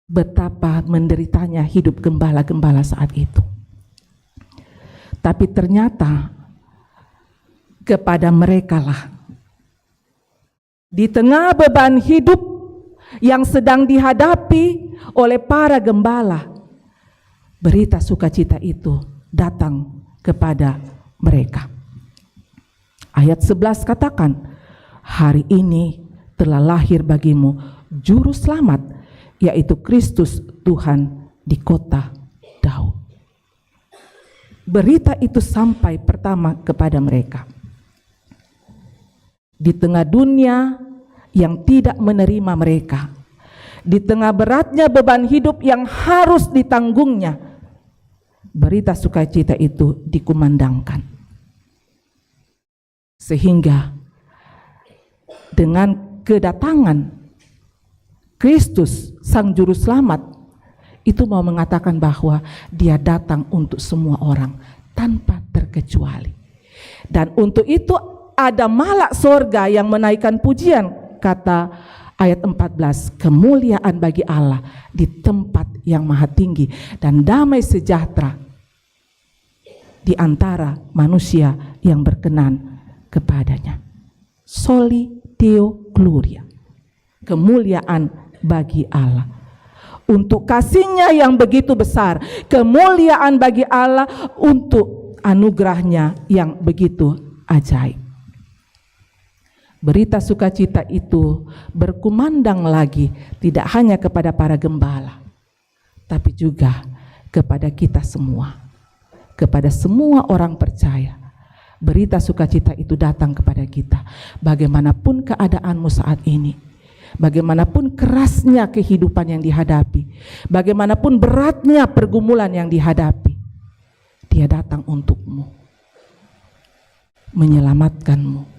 Betapa menderitanya hidup gembala-gembala saat itu. Tapi ternyata kepada merekalah, di tengah beban hidup yang sedang dihadapi oleh para gembala, berita sukacita itu datang kepada mereka. Ayat 11 katakan, hari ini telah lahir bagimu juru selamat, yaitu Kristus Tuhan di kota Daud. Berita itu sampai pertama kepada mereka. Di tengah dunia yang tidak menerima mereka, di tengah beratnya beban hidup yang harus ditanggungnya, berita sukacita itu dikumandangkan. Sehingga dengan kedatangan Kristus Sang Juru Selamat itu mau mengatakan bahwa dia datang untuk semua orang tanpa terkecuali. Dan untuk itu ada malak sorga yang menaikkan pujian, kata ayat 14, kemuliaan bagi Allah di tempat yang maha tinggi dan damai sejahtera di antara manusia yang berkenan kepadanya. Soli Deo Gloria, kemuliaan bagi Allah. Untuk kasih-Nya yang begitu besar, kemuliaan bagi Allah untuk anugerah-Nya yang begitu ajaib. Berita sukacita itu berkumandang lagi tidak hanya kepada para gembala, tapi juga kepada kita semua, kepada semua orang percaya. Berita sukacita itu datang kepada kita. Bagaimanapun keadaanmu saat ini, bagaimanapun kerasnya kehidupan yang dihadapi, bagaimanapun beratnya pergumulan yang dihadapi, Dia datang untukmu, menyelamatkanmu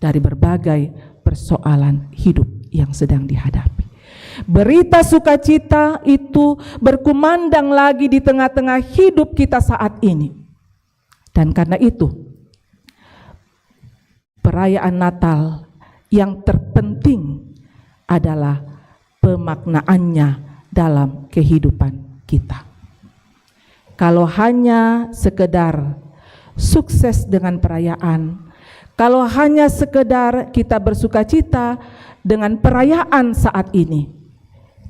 dari berbagai persoalan hidup yang sedang dihadapi. Berita sukacita itu berkumandang lagi di tengah-tengah hidup kita saat ini. Dan karena itu, perayaan Natal yang terpenting adalah pemaknaannya dalam kehidupan kita. Kalau hanya sekedar sukses dengan perayaan, kalau hanya sekedar kita bersukacita dengan perayaan saat ini,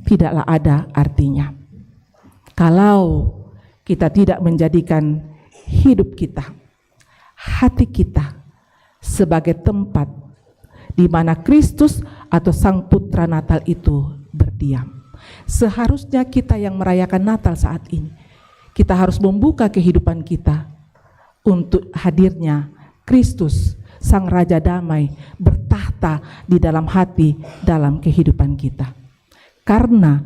tidaklah ada artinya. Kalau kita tidak menjadikan hidup kita, hati kita sebagai tempat di mana Kristus atau Sang Putra Natal itu berdiam. Seharusnya kita yang merayakan Natal saat ini, kita harus membuka kehidupan kita untuk hadirnya Kristus Sang Raja Damai nyata di dalam hati, dalam kehidupan kita. Karena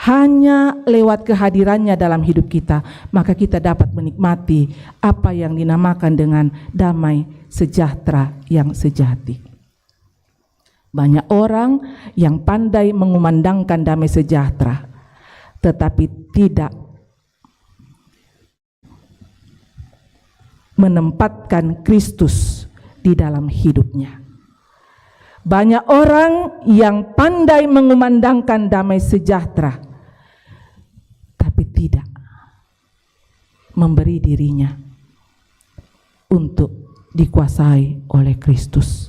hanya lewat kehadirannya dalam hidup kita, maka kita dapat menikmati apa yang dinamakan dengan damai sejahtera yang sejati. Banyak orang yang pandai mengumandangkan damai sejahtera, tetapi tidak menempatkan Kristus di dalam hidupnya. Banyak orang yang pandai mengumandangkan damai sejahtera, tapi tidak memberi dirinya untuk dikuasai oleh Kristus.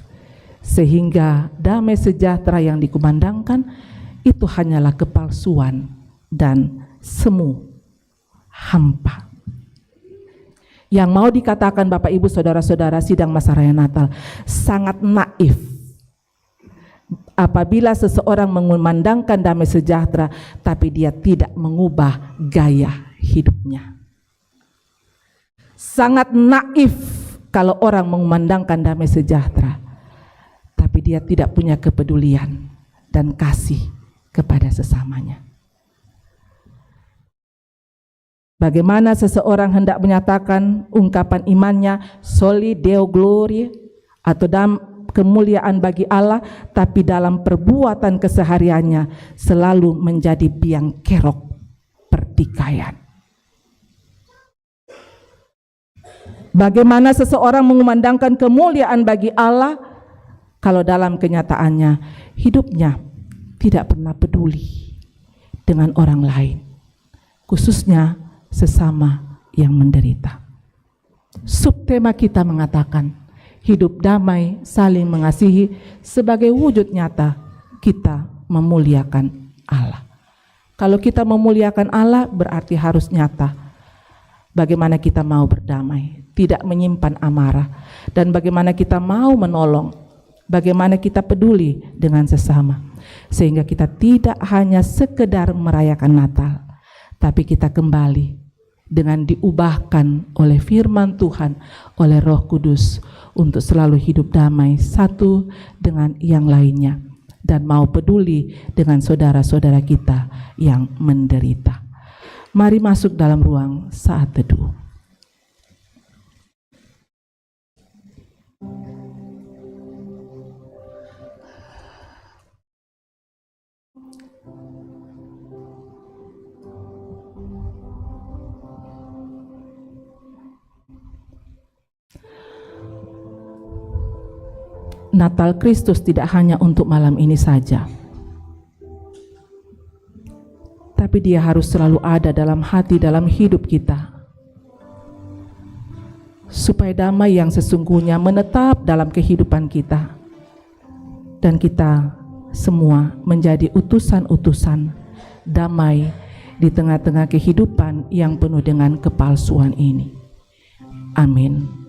Sehingga damai sejahtera yang dikumandangkan itu hanyalah kepalsuan dan semu, hampa. Yang mau dikatakan Bapak Ibu Saudara-saudara sidang masa raya Natal sangat naif apabila seseorang mengumandangkan damai sejahtera tapi dia tidak mengubah gaya hidupnya. Sangat naif kalau orang mengumandangkan damai sejahtera tapi dia tidak punya kepedulian dan kasih kepada sesamanya. Bagaimana seseorang hendak menyatakan ungkapan imannya soli Deo gloria atau dalam kemuliaan bagi Allah, tapi dalam perbuatan kesehariannya selalu menjadi biang kerok pertikaian. Bagaimana seseorang mengumandangkan kemuliaan bagi Allah kalau dalam kenyataannya hidupnya tidak pernah peduli dengan orang lain, khususnya sesama yang menderita. Subtema kita mengatakan hidup damai, saling mengasihi sebagai wujud nyata kita memuliakan Allah. Kalau kita memuliakan Allah berarti harus nyata bagaimana kita mau berdamai, tidak menyimpan amarah, dan bagaimana kita mau menolong, bagaimana kita peduli dengan sesama. Sehingga kita tidak hanya sekedar merayakan Natal, tapi kita kembali dengan diubahkan oleh firman Tuhan, oleh Roh Kudus untuk selalu hidup damai satu dengan yang lainnya dan mau peduli dengan saudara-saudara kita yang menderita. Mari masuk dalam ruang saat teduh. Natal Kristus tidak hanya untuk malam ini saja, tapi dia harus selalu ada dalam hati, dalam hidup kita, supaya damai yang sesungguhnya menetap dalam kehidupan kita, dan kita semua menjadi utusan-utusan damai di tengah-tengah kehidupan yang penuh dengan kepalsuan ini. Amin.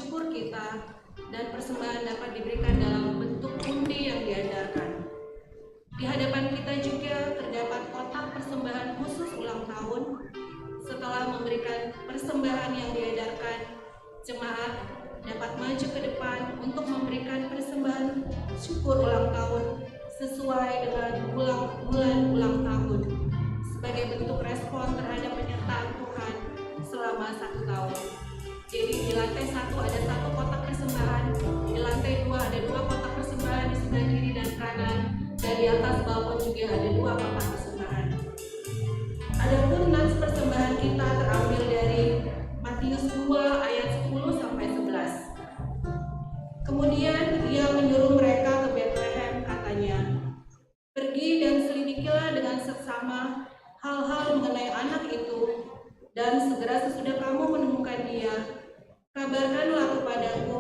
syukur kita dan persembahan dapat diberikan dalam bentuk undi yang diadarkan. Di hadapan kita juga terdapat kotak persembahan khusus ulang tahun. Setelah memberikan persembahan yang diedarkan, jemaat dapat maju ke depan untuk memberikan persembahan syukur ulang tahun sesuai dengan bulan ulang tahun sebagai bentuk respon terhadap penyertaan Tuhan selama 1 tahun. Jadi di lantai 1 ada 1 kotak persembahan, di lantai 2 ada 2 kotak persembahan di sebelah kiri dan kanan, dan di atas balkon juga ada 2 kotak persembahan. Adapun nats persembahan kita terambil dari Matius 2 ayat 10 sampai 11. Kemudian ia menyuruh mereka ke Betlehem, katanya, "Pergi dan selidikilah dengan seksama hal-hal mengenai anak itu, dan segera sesudah kamu menemukan dia, kabarkanlah kepadaku,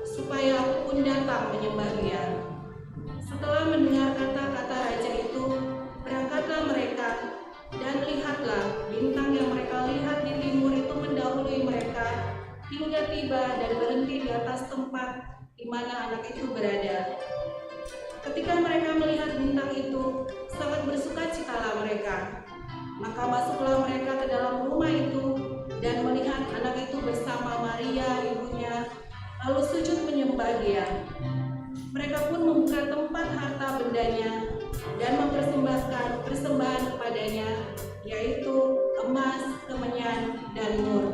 supaya aku pun datang menyembah dia." Setelah mendengar kata-kata raja itu, berangkatlah mereka, dan lihatlah, bintang yang mereka lihat di timur itu mendahului mereka, hingga tiba dan berhenti di atas tempat di mana anak itu berada. Ketika mereka melihat bintang itu, sangat bersukacitalah mereka. Maka masuklah mereka ke dalam rumah itu, dan melihat anak itu bersama Maria ibunya, lalu sujud menyembah dia. Mereka pun membuka tempat harta bendanya dan mempersembahkan persembahan kepadanya, yaitu emas, kemenyan, dan mur.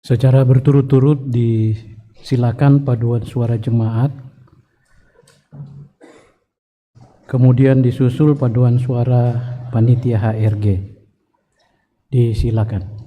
Secara berturut-turut disilakan paduan suara jemaat, kemudian disusul paduan suara panitia HRG. Disilakan.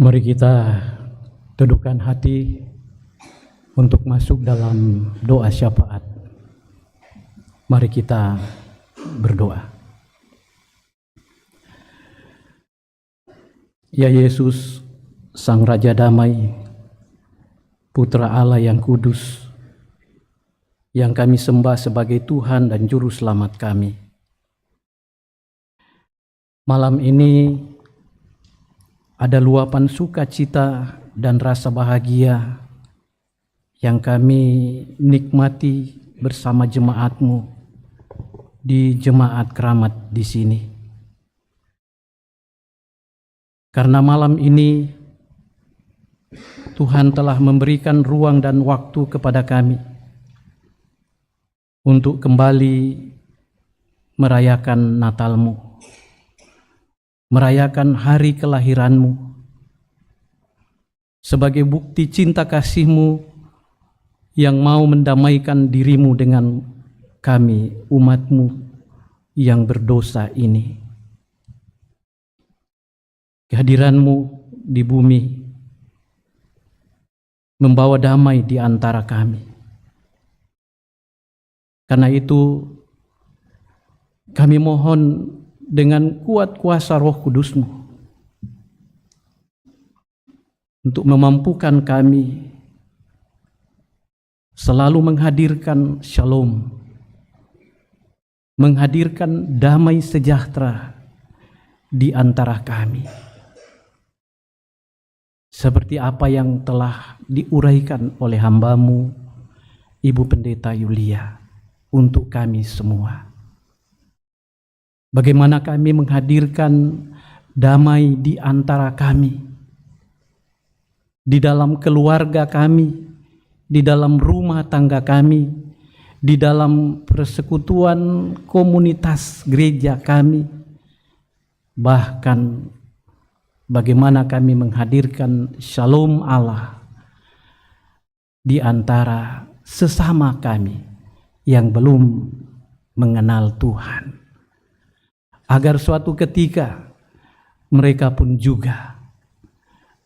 Mari kita tundukkan hati untuk masuk dalam doa syafaat. Mari kita berdoa. Ya Yesus, Sang Raja Damai, Putra Allah yang kudus, yang kami sembah sebagai Tuhan dan Juru Selamat kami. Malam ini ada luapan sukacita dan rasa bahagia yang kami nikmati bersama jemaat-Mu di Jemaat Keramat di sini. Karena malam ini Tuhan telah memberikan ruang dan waktu kepada kami untuk kembali merayakan Natal-Mu, merayakan hari kelahiran-Mu, sebagai bukti cinta kasih-Mu yang mau mendamaikan diri-Mu dengan kami, umat-Mu yang berdosa ini. Kehadiran-Mu di bumi membawa damai di antara kami. Karena itu, kami mohon dengan kuat kuasa Roh Kudus-Mu untuk memampukan kami selalu menghadirkan shalom, menghadirkan damai sejahtera di antara kami. Seperti apa yang telah diuraikan oleh hamba-Mu, Ibu Pendeta Yulia, untuk kami semua. Bagaimana kami menghadirkan damai di antara kami, di dalam keluarga kami, di dalam rumah tangga kami, di dalam persekutuan komunitas gereja kami, bahkan bagaimana kami menghadirkan shalom Allah di antara sesama kami yang belum mengenal Tuhan. Agar suatu ketika mereka pun juga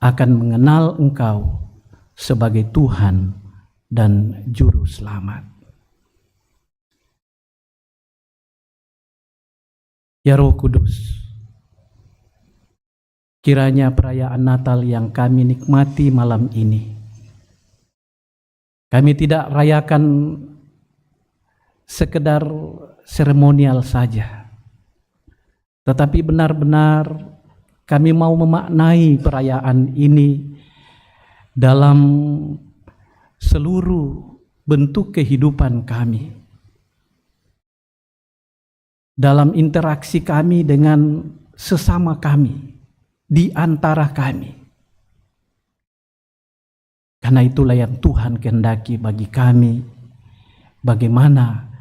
akan mengenal Engkau sebagai Tuhan dan Juru Selamat. Ya Roh Kudus, kiranya perayaan Natal yang kami nikmati malam ini, kami tidak rayakan sekedar seremonial saja, tetapi benar-benar kami mau memaknai perayaan ini dalam seluruh bentuk kehidupan kami, dalam interaksi kami dengan sesama kami, di antara kami. Karena itulah yang Tuhan kehendaki bagi kami, bagaimana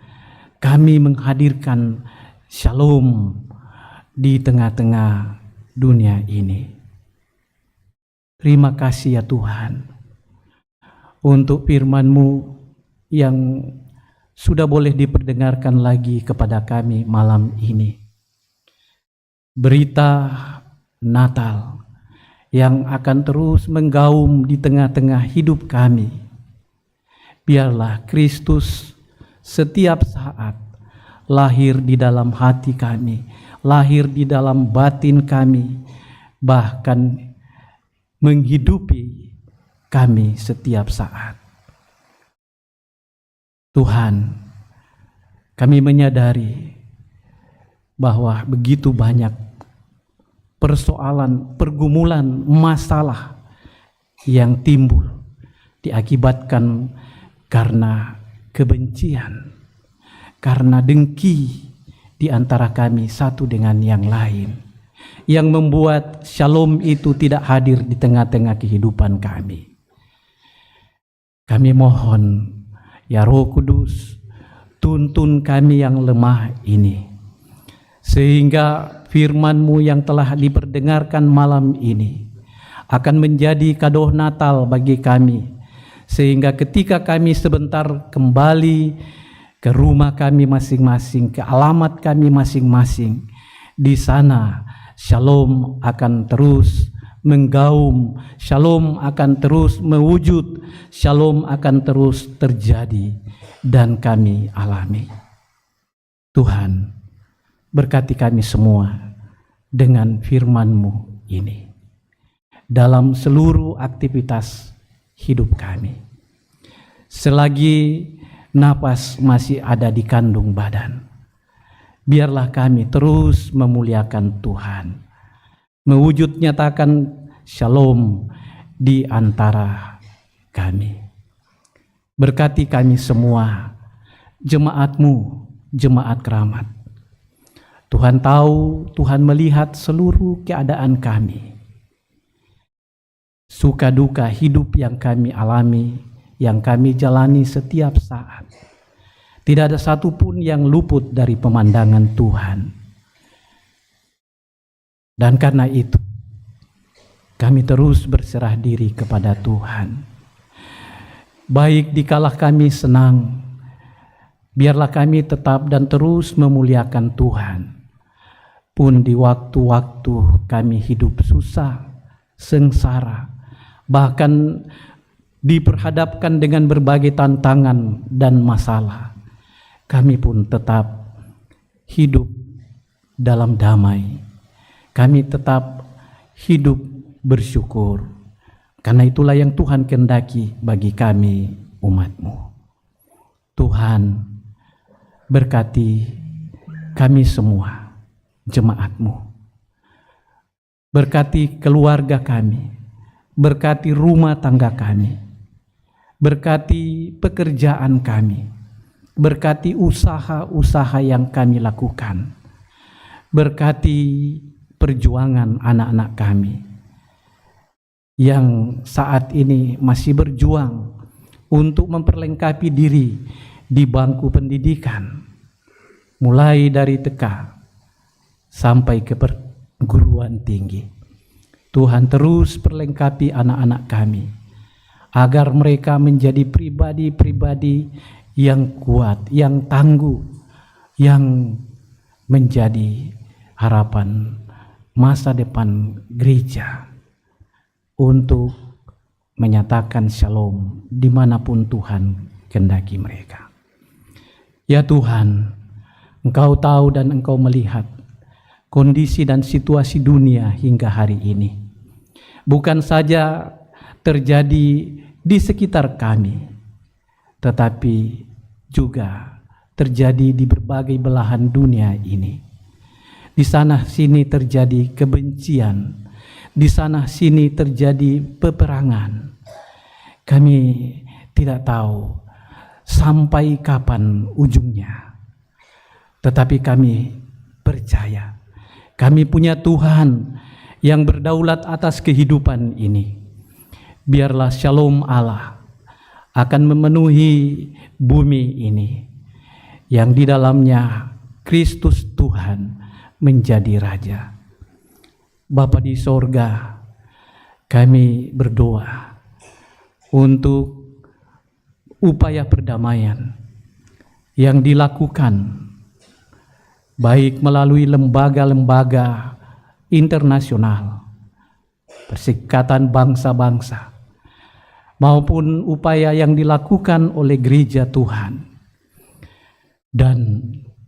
kami menghadirkan shalom di tengah-tengah dunia ini. Terima kasih ya Tuhan untuk firman-Mu yang sudah boleh diperdengarkan lagi kepada kami malam ini. Berita Natal yang akan terus menggaum di tengah-tengah hidup kami. Biarlah Kristus setiap saat lahir di dalam hati kami, lahir di dalam batin kami, bahkan menghidupi kami setiap saat. Tuhan, kami menyadari bahwa begitu banyak persoalan, pergumulan, masalah yang timbul diakibatkan karena kebencian, karena dengki di antara kami satu dengan yang lain, yang membuat shalom itu tidak hadir di tengah-tengah kehidupan kami. Kami mohon, ya Roh Kudus, tuntun kami yang lemah ini, sehingga firman-Mu yang telah diperdengarkan malam ini akan menjadi kado Natal bagi kami, sehingga ketika kami sebentar kembali ke rumah kami masing-masing, ke alamat kami masing-masing, di sana shalom akan terus menggaum, shalom akan terus mewujud, shalom akan terus terjadi dan kami alami. Tuhan, berkati kami semua dengan firman-Mu ini dalam seluruh aktivitas hidup kami. Selagi napas masih ada di kandung badan, biarlah kami terus memuliakan Tuhan, mewujud nyatakan shalom di antara kami. Berkati kami semua, jemaat-Mu, jemaat keramat. Tuhan tahu, Tuhan melihat seluruh keadaan kami. Suka duka hidup yang kami alami, yang kami jalani setiap saat. Tidak ada satupun yang luput dari pemandangan Tuhan. Dan karena itu, kami terus berserah diri kepada Tuhan. Baik dikala kami senang, biarlah kami tetap dan terus memuliakan Tuhan. Pun di waktu-waktu kami hidup susah, sengsara, bahkan diperhadapkan dengan berbagai tantangan dan masalah, kami pun tetap hidup dalam damai. Kami tetap hidup bersyukur, karena itulah yang Tuhan kehendaki bagi kami umat-Mu. Tuhan, berkati kami semua, jemaat-Mu. Berkati keluarga kami, berkati rumah tangga kami, berkati pekerjaan kami, berkati usaha-usaha yang kami lakukan, berkati perjuangan anak-anak kami yang saat ini masih berjuang untuk memperlengkapi diri di bangku pendidikan, mulai dari TK sampai ke perguruan tinggi. Tuhan terus perlengkapi anak-anak kami agar mereka menjadi pribadi-pribadi yang kuat, yang tangguh, yang menjadi harapan masa depan gereja untuk menyatakan shalom dimanapun Tuhan kehendaki mereka. Ya Tuhan, Engkau tahu dan Engkau melihat kondisi dan situasi dunia hingga hari ini. Bukan saja terjadi di sekitar kami, tetapi juga terjadi di berbagai belahan dunia ini. Di sana sini terjadi kebencian, di sana sini terjadi peperangan. Kami tidak tahu sampai kapan ujungnya, tetapi kami percaya kami punya Tuhan yang berdaulat atas kehidupan ini. Biarlah shalom Allah akan memenuhi bumi ini, yang di dalamnya Kristus Tuhan menjadi Raja. Bapa di sorga, kami berdoa untuk upaya perdamaian yang dilakukan baik melalui lembaga-lembaga internasional, Perserikatan Bangsa-Bangsa, maupun upaya yang dilakukan oleh gereja Tuhan, dan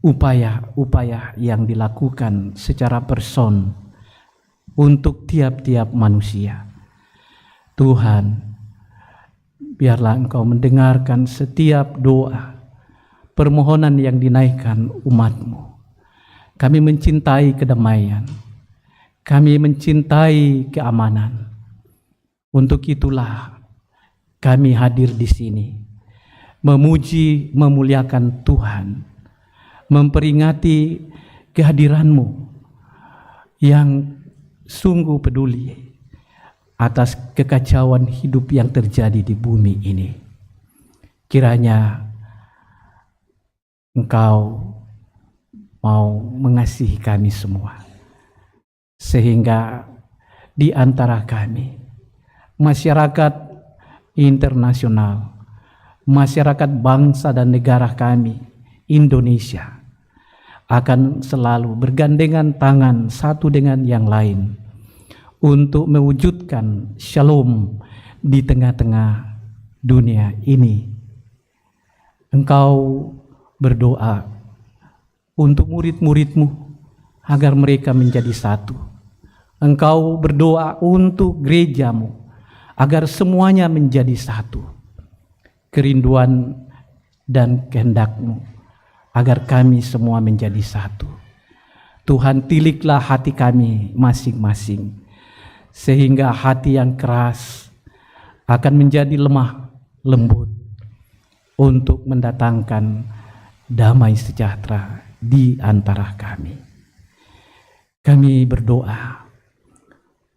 upaya-upaya yang dilakukan secara person untuk tiap-tiap manusia. Tuhan, biarlah Engkau mendengarkan setiap doa, permohonan yang dinaikkan umat-Mu. Kami mencintai kedamaian, kami mencintai keamanan. Untuk itulah kami hadir di sini, memuji, memuliakan Tuhan, memperingati kehadiran-Mu yang sungguh peduli atas kekacauan hidup yang terjadi di bumi ini. Kiranya Engkau mau mengasihi kami semua, sehingga di antara kami, masyarakat internasional, masyarakat bangsa dan negara kami, Indonesia, akan selalu bergandengan tangan satu dengan yang lain untuk mewujudkan shalom di tengah-tengah dunia ini. Engkau berdoa untuk murid-murid-Mu agar mereka menjadi satu. Engkau berdoa untuk gereja-Mu agar semuanya menjadi satu. Kerinduan dan kehendak-Mu agar kami semua menjadi satu. Tuhan, tiliklah hati kami masing-masing, sehingga hati yang keras akan menjadi lemah lembut untuk mendatangkan damai sejahtera di antara kami. Kami berdoa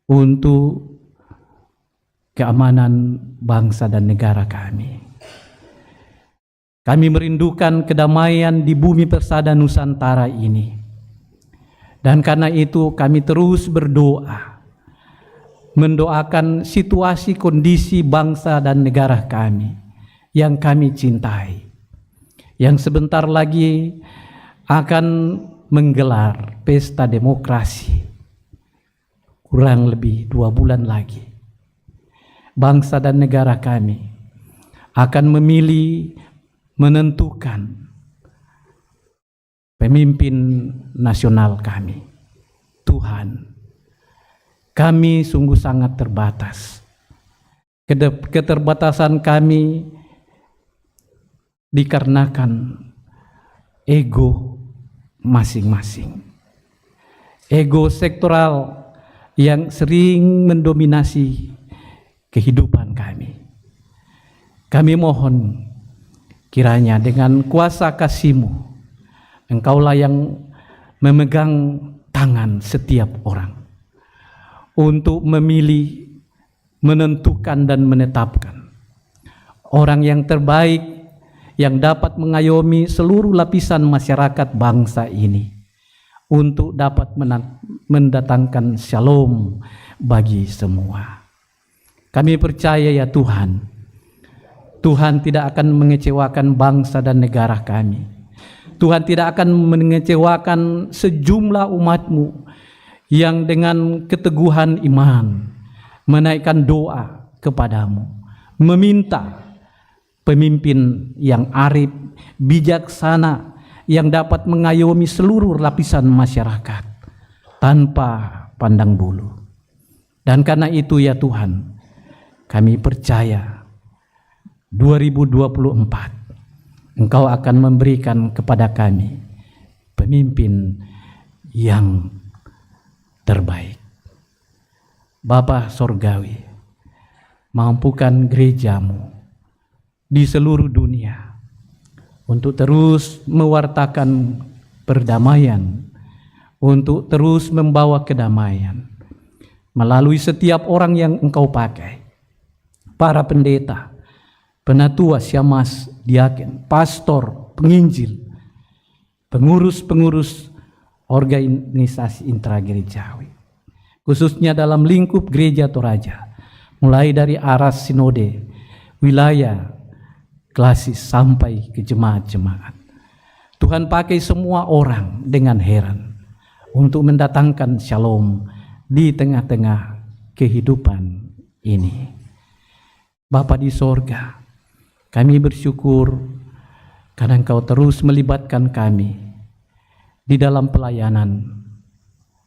untuk keamanan bangsa dan negara kami. Kami merindukan kedamaian di bumi persada Nusantara ini. Dan karena itu kami terus berdoa, mendoakan situasi kondisi bangsa dan negara kami yang kami cintai, yang sebentar lagi akan menggelar pesta demokrasi. Kurang lebih 2 bulan lagi, bangsa dan negara kami akan memilih, menentukan pemimpin nasional kami. Tuhan, kami sungguh sangat terbatas. Keterbatasan kami dikarenakan ego masing-masing. Ego sektoral yang sering mendominasi kehidupan kami. Kami mohon kiranya dengan kuasa kasih-Mu, Engkaulah yang memegang tangan setiap orang untuk memilih, menentukan dan menetapkan orang yang terbaik yang dapat mengayomi seluruh lapisan masyarakat bangsa ini untuk dapat mendatangkan shalom bagi semua. Kami percaya ya Tuhan, Tuhan tidak akan mengecewakan bangsa dan negara kami. Tuhan tidak akan mengecewakan sejumlah umat-Mu yang dengan keteguhan iman menaikkan doa kepadamu, meminta pemimpin yang arif, bijaksana, yang dapat mengayomi seluruh lapisan masyarakat tanpa pandang bulu. Dan karena itu ya Tuhan, kami percaya 2024 Engkau akan memberikan kepada kami pemimpin yang terbaik. Bapa Sorgawi, mampukan gereja-Mu di seluruh dunia untuk terus mewartakan perdamaian, untuk terus membawa kedamaian melalui setiap orang yang Engkau pakai, para pendeta, penatua, syamas, diaken, pastor, penginjil, pengurus-pengurus organisasi intragerejawi, khususnya dalam lingkup gereja Toraja, mulai dari aras sinode, wilayah, klasis sampai ke jemaat-jemaat. Tuhan pakai semua orang dengan heran untuk mendatangkan shalom di tengah-tengah kehidupan ini. Bapa di sorga, kami bersyukur karena Engkau terus melibatkan kami di dalam pelayanan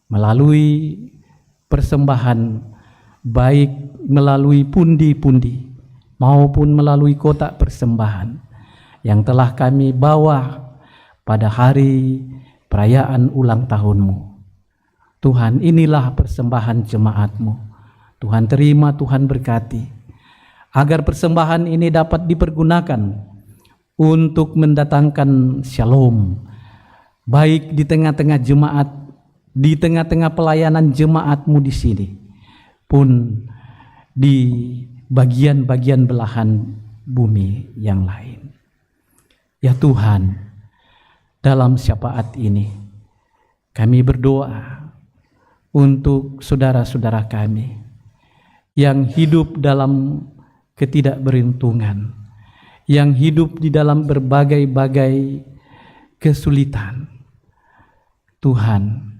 melalui persembahan, baik melalui pundi-pundi maupun melalui kotak persembahan yang telah kami bawa pada hari perayaan ulang tahun-Mu. Tuhan, inilah persembahan jemaat-Mu. Tuhan terima, Tuhan berkati, agar persembahan ini dapat dipergunakan untuk mendatangkan shalom, baik di tengah-tengah jemaat, di tengah-tengah pelayanan jemaat-Mu di sini, pun di bagian-bagian belahan bumi yang lain. Ya Tuhan, dalam syafaat ini kami berdoa untuk saudara-saudara kami yang hidup dalam ketidakberuntungan, yang hidup di dalam berbagai-bagai kesulitan. Tuhan,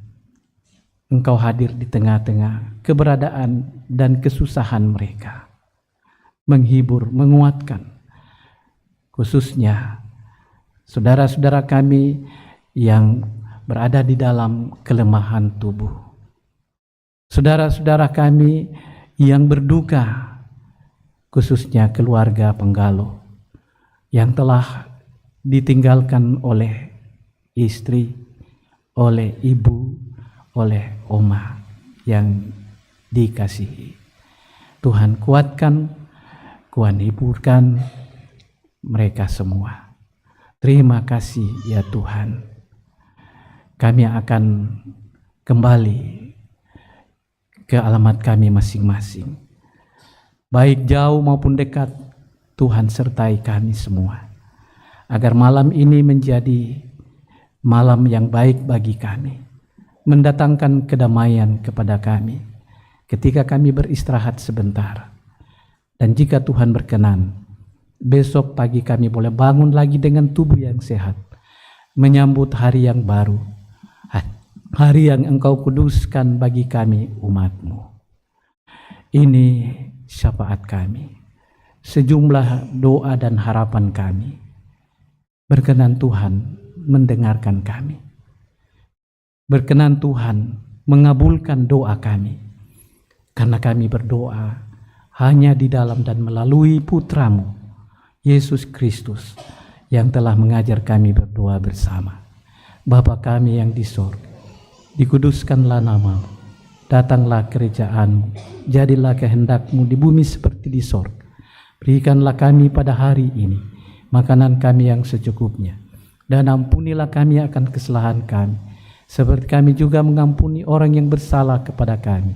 Engkau hadir di tengah-tengah keberadaan dan kesusahan mereka, menghibur, menguatkan, khususnya saudara-saudara kami yang berada di dalam kelemahan tubuh. Saudara-saudara kami yang berduka, khususnya keluarga Penggalo yang telah ditinggalkan oleh istri, oleh ibu, oleh oma yang dikasihi. Tuhan kuatkan, Tuhan hiburkan mereka semua. Terima kasih ya Tuhan. Kami akan kembali ke alamat kami masing-masing. Baik jauh maupun dekat, Tuhan sertai kami semua. Agar malam ini menjadi malam yang baik bagi kami, mendatangkan kedamaian kepada kami ketika kami beristirahat sebentar. Dan jika Tuhan berkenan, besok pagi kami boleh bangun lagi dengan tubuh yang sehat, menyambut hari yang baru, hari yang Engkau kuduskan bagi kami umat-Mu. Ini syafaat kami, sejumlah doa dan harapan kami. Berkenan Tuhan mendengarkan kami. Berkenan Tuhan mengabulkan doa kami, karena kami berdoa hanya di dalam dan melalui Putra-Mu, Yesus Kristus, yang telah mengajar kami berdoa bersama. Bapa kami yang di sorga, dikuduskanlah nama-Mu, datanglah kerajaan-Mu, jadilah kehendak-Mu di bumi seperti di sorga. Berikanlah kami pada hari ini makanan kami yang secukupnya, dan ampunilah kami akan kesalahan kami, seperti kami juga mengampuni orang yang bersalah kepada kami.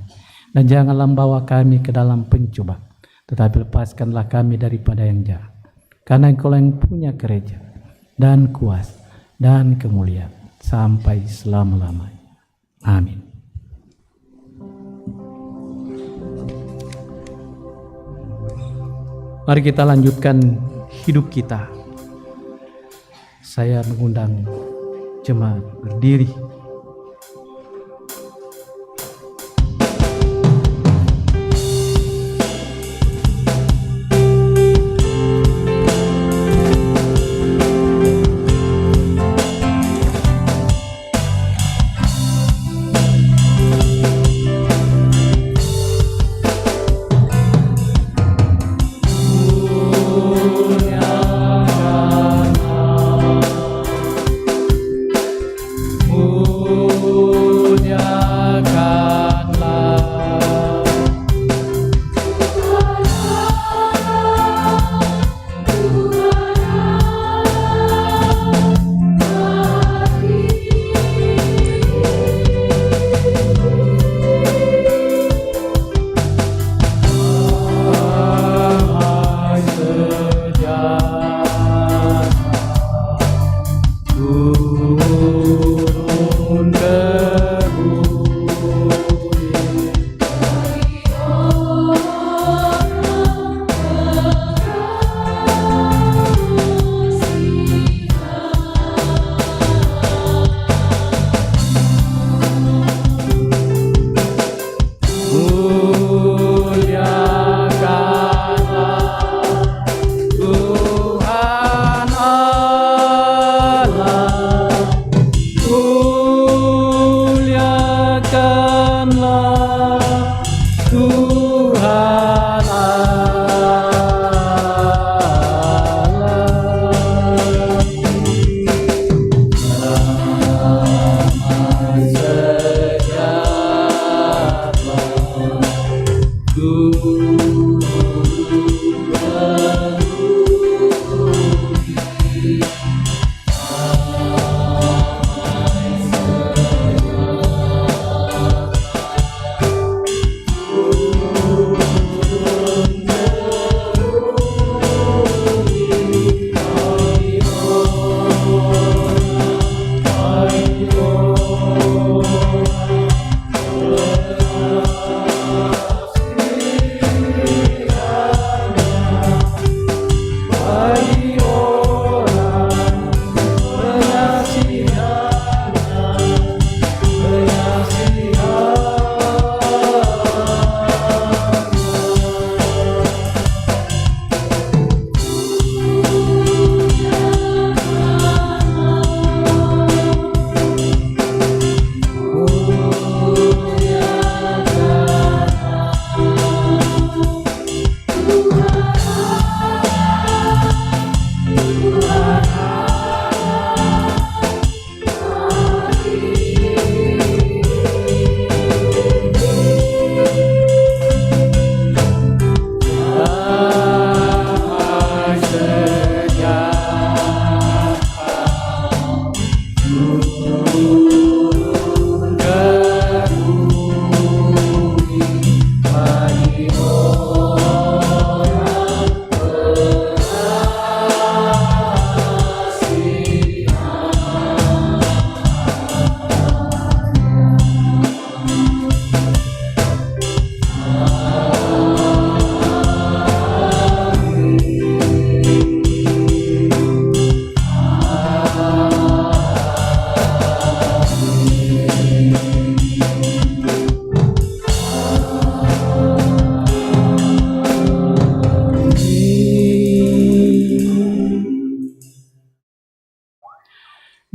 Dan janganlah membawa kami ke dalam pencobaan, tetapi lepaskanlah kami daripada yang jahat. Karena Engkau yang punya kerajaan dan kuasa dan kemuliaan sampai selama-lamanya. Amin. Mari kita lanjutkan hidup kita. Saya mengundang jemaat berdiri.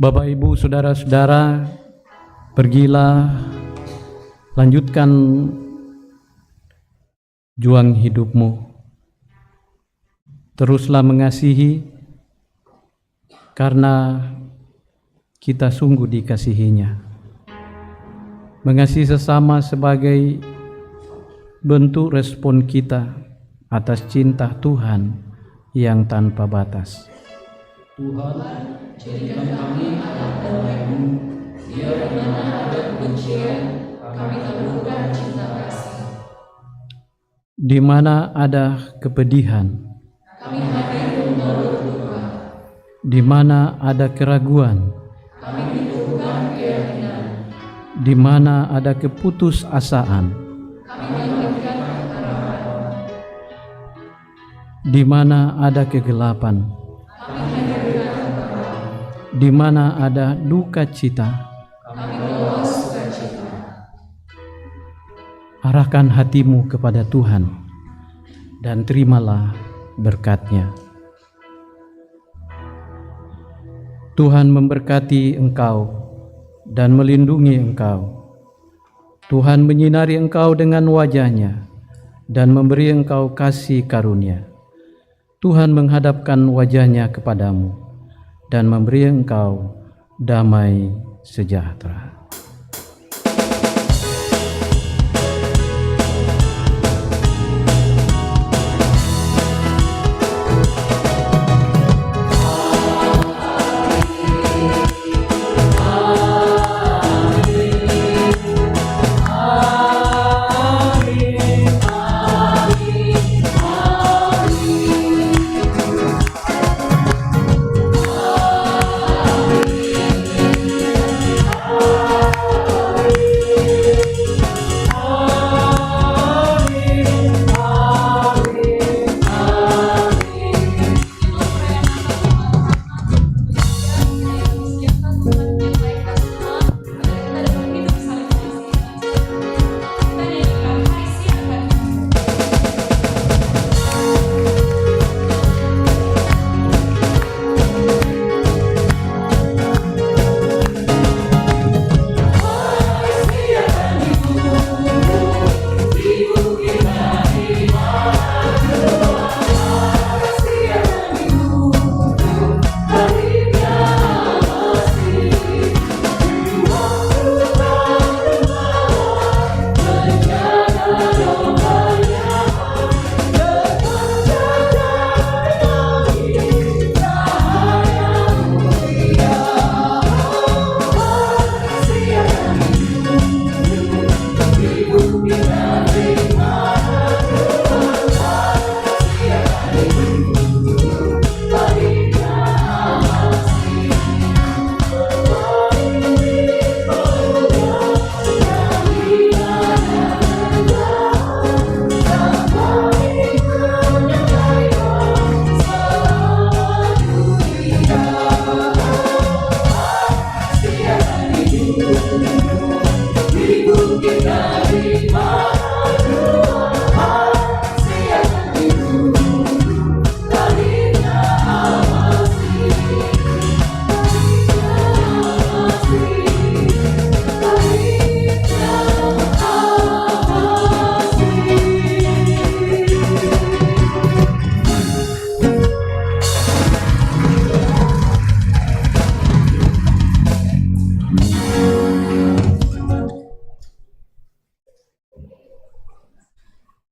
Bapak, Ibu, saudara-saudara, pergilah, lanjutkan juang hidupmu. Teruslah mengasihi, karena kita sungguh dikasihinya. Mengasihi sesama sebagai bentuk respon kita atas cinta Tuhan yang tanpa batas. Tuhan, jadikan kami anak damai-Mu, biar di mana ada kebencian, kami taburkan cinta kasih. Di mana ada kepedihan, Kami hadir membalut duka. di mana ada keraguan, Kami hidupkan keyakinan. di mana ada keputusasaan, Kami bangkitkan harapan. di mana ada kegelapan, Kami hadirkan terang. di mana ada duka cita. Kami bawa sukacita. Arahkan hatimu kepada Tuhan dan terimalah berkat-Nya. Tuhan memberkati engkau dan melindungi engkau. Tuhan menyinari engkau dengan wajah-Nya dan memberi engkau kasih karunia. Tuhan menghadapkan wajah-Nya kepadamu dan memberi engkau damai sejahtera.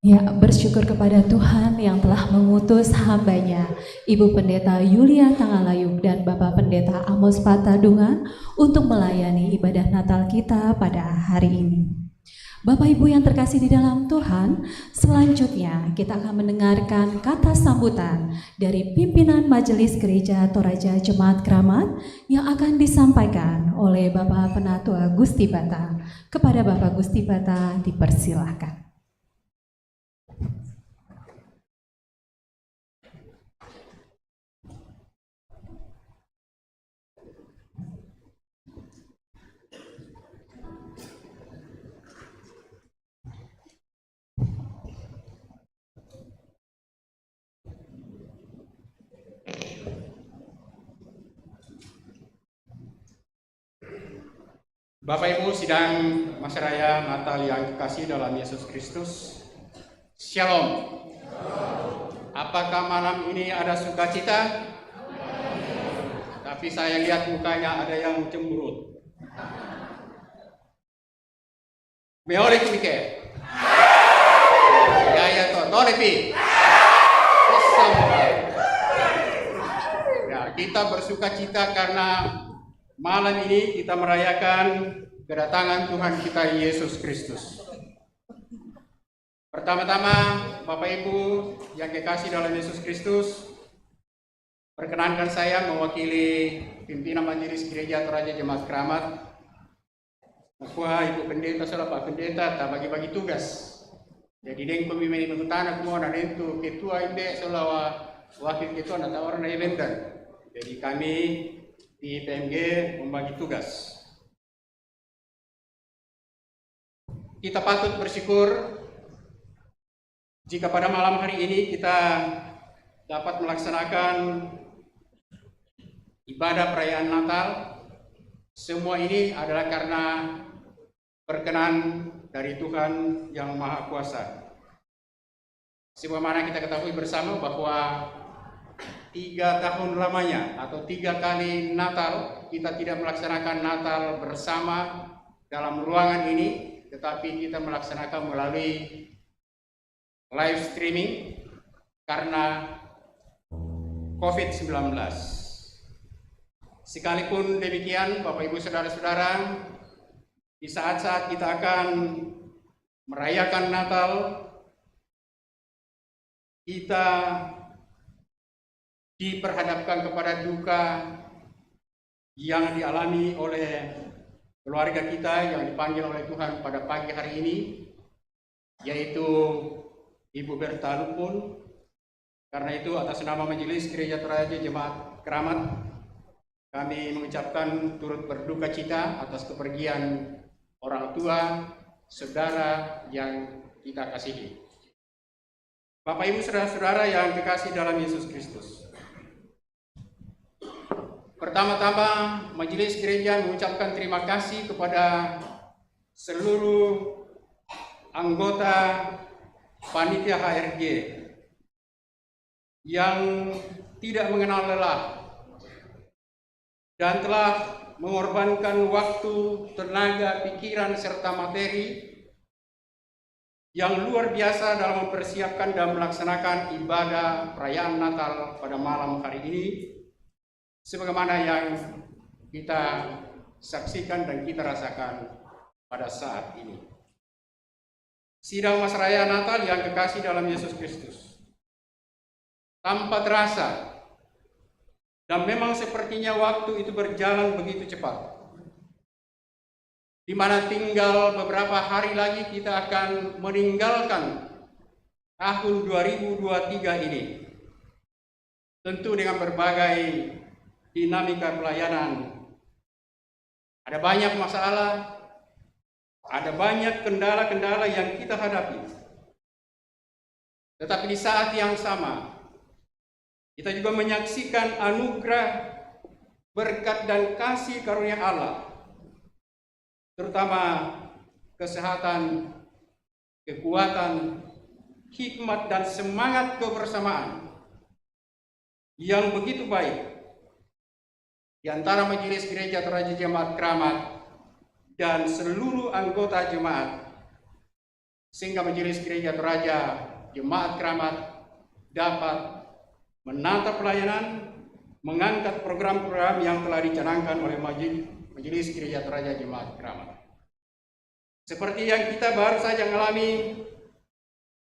Ya, bersyukur kepada Tuhan yang telah mengutus hamba-Nya, Ibu Pendeta Yulia Tangalayub dan Bapak Pendeta Amos Patadungan untuk melayani ibadah Natal kita pada hari ini. Bapak Ibu yang terkasih di dalam Tuhan, selanjutnya kita akan mendengarkan kata sambutan dari pimpinan Majelis Gereja Toraja Jemaat Kramat yang akan disampaikan oleh Bapak Penatua Gusti Bata. Kepada Bapak Gusti Bata dipersilahkan. Bapak Ibu sidang Masa Raya Natal yang dikasihi dalam Yesus Kristus, Shalom. Apakah malam ini ada sukacita? Tapi saya lihat mukanya ada yang cemberut. Meore kumike. Ya toh, tolepi. Ya, kita bersukacita karena malam ini kita merayakan kedatangan Tuhan kita Yesus Kristus. Pertama-tama, Bapak Ibu yang dikasihi dalam Yesus Kristus, perkenankan saya mewakili pimpinan Majelis Gereja Toraja Jemaat Keramat, Ibu Pendeta, salah Pak Pendeta, tak bagi-bagi tugas. Jadi dengan pemimpin mengutana semua dan itu ketua IMB, salah wakil ketua dan tawaran eventen. Jadi kami di PMG membagi tugas. Kita patut bersyukur jika pada malam hari ini kita dapat melaksanakan ibadah perayaan Natal. Semua ini adalah karena perkenan dari Tuhan yang Maha Kuasa. Sebagaimana kita ketahui bersama bahwa 3 tahun lamanya atau 3 kali Natal kita tidak melaksanakan Natal bersama dalam ruangan ini, tetapi kita melaksanakan melalui live streaming karena COVID-19. Sekalipun demikian, Bapak Ibu Saudara-saudara, di saat-saat kita akan merayakan Natal, kita diperhadapkan kepada duka yang dialami oleh keluarga kita yang dipanggil oleh Tuhan pada pagi hari ini, yaitu Ibu Berta Lupun. Karena itu atas nama Majelis Gereja Toraja Jemaat Keramat, kami mengucapkan turut berduka cita atas kepergian orang tua, saudara yang kita kasihi. Bapak Ibu Saudara-saudara yang dikasihi dalam Yesus Kristus. Pertama-tama, Majelis Gereja mengucapkan terima kasih kepada seluruh anggota Panitia HRG yang tidak mengenal lelah dan telah mengorbankan waktu, tenaga, pikiran, serta materi yang luar biasa dalam mempersiapkan dan melaksanakan ibadah perayaan Natal pada malam hari ini, sebagaimana yang kita saksikan dan kita rasakan pada saat ini. Sidang Masa Raya Natal yang kekasih dalam Yesus Kristus, tanpa terasa dan memang sepertinya waktu itu berjalan begitu cepat, di mana tinggal beberapa hari lagi kita akan meninggalkan tahun 2023 ini, tentu dengan berbagai dinamika pelayanan. Ada banyak masalah, ada banyak kendala-kendala yang kita hadapi. Tetapi di saat yang sama, kita juga menyaksikan anugerah, berkat dan kasih karunia Allah, terutama kesehatan, kekuatan, hikmat dan semangat kebersamaan yang begitu baik di antara Majelis Gereja Toraja Jemaat Keramat dan seluruh anggota jemaat, sehingga Majelis Gereja Toraja Jemaat Keramat dapat menata pelayanan, mengangkat program-program yang telah dicanangkan oleh Majelis Gereja Toraja Jemaat Keramat. Seperti yang kita baru saja mengalami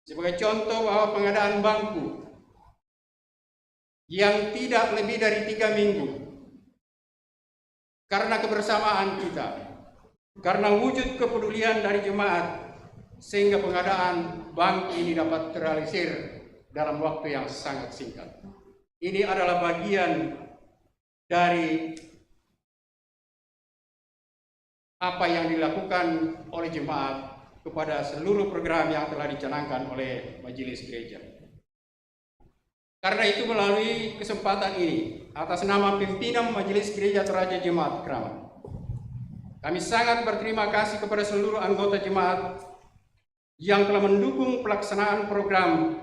sebagai contoh bahwa pengadaan bangku yang tidak lebih dari 3 minggu, karena kebersamaan kita, karena wujud kepedulian dari jemaat, sehingga pengadaan bangku ini dapat terrealisir dalam waktu yang sangat singkat. Ini adalah bagian dari apa yang dilakukan oleh jemaat kepada seluruh program yang telah dicanangkan oleh Majelis Gereja. Karena itu melalui kesempatan ini, atas nama pimpinan Majelis Gereja Toraja Jemaat Keramat, Kami sangat berterima kasih kepada seluruh anggota jemaat yang telah mendukung pelaksanaan program,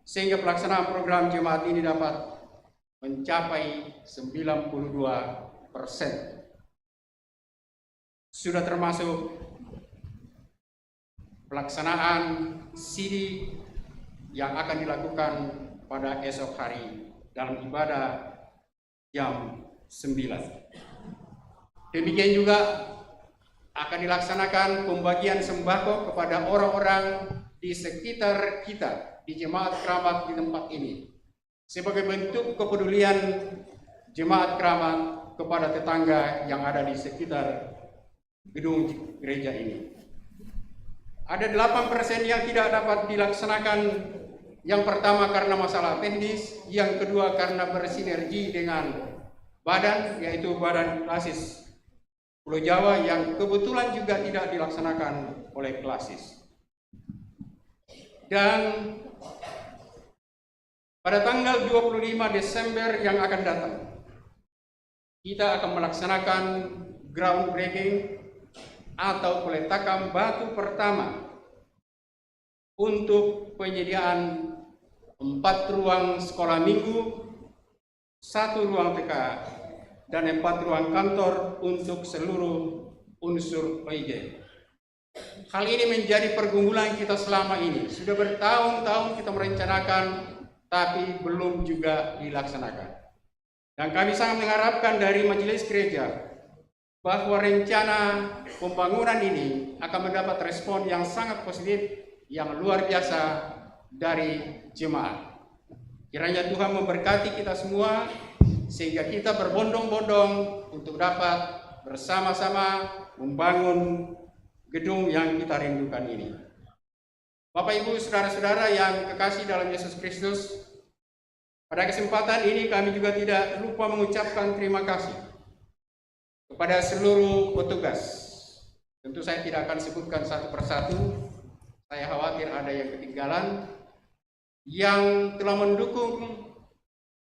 sehingga pelaksanaan program jemaat ini dapat mencapai 92%. Sudah termasuk pelaksanaan CD yang akan dilakukan pada esok hari dalam ibadah jam 9. Demikian juga akan dilaksanakan pembagian sembako kepada orang-orang di sekitar kita di Jemaat Keramat di tempat ini sebagai bentuk kepedulian Jemaat Keramat kepada tetangga yang ada di sekitar gedung gereja ini. Ada 8% yang tidak dapat dilaksanakan. Yang pertama karena masalah teknis, yang kedua karena bersinergi dengan badan, yaitu Badan Klasis Pulau Jawa yang kebetulan juga tidak dilaksanakan oleh Klasis. Dan pada tanggal 25 Desember yang akan datang, kita akan melaksanakan groundbreaking atau peletakan batu pertama untuk penyediaan 4 ruang sekolah minggu, 1 ruang TK, dan 4 ruang kantor untuk seluruh unsur OIG. Hal ini menjadi pergumulan kita selama ini. Sudah bertahun-tahun kita merencanakan, tapi belum juga dilaksanakan. Dan kami sangat mengharapkan dari majelis gereja bahwa rencana pembangunan ini akan mendapat respon yang sangat positif, yang luar biasa dari jemaat. Kiranya Tuhan memberkati kita semua, sehingga kita berbondong-bondong untuk dapat bersama-sama membangun gedung yang kita rindukan ini. Bapak, Ibu, saudara-saudara yang kekasih dalam Yesus Kristus, pada kesempatan ini kami juga tidak lupa mengucapkan terima kasih kepada seluruh petugas. Tentu saya tidak akan sebutkan satu persatu, saya khawatir ada yang ketinggalan, yang telah mendukung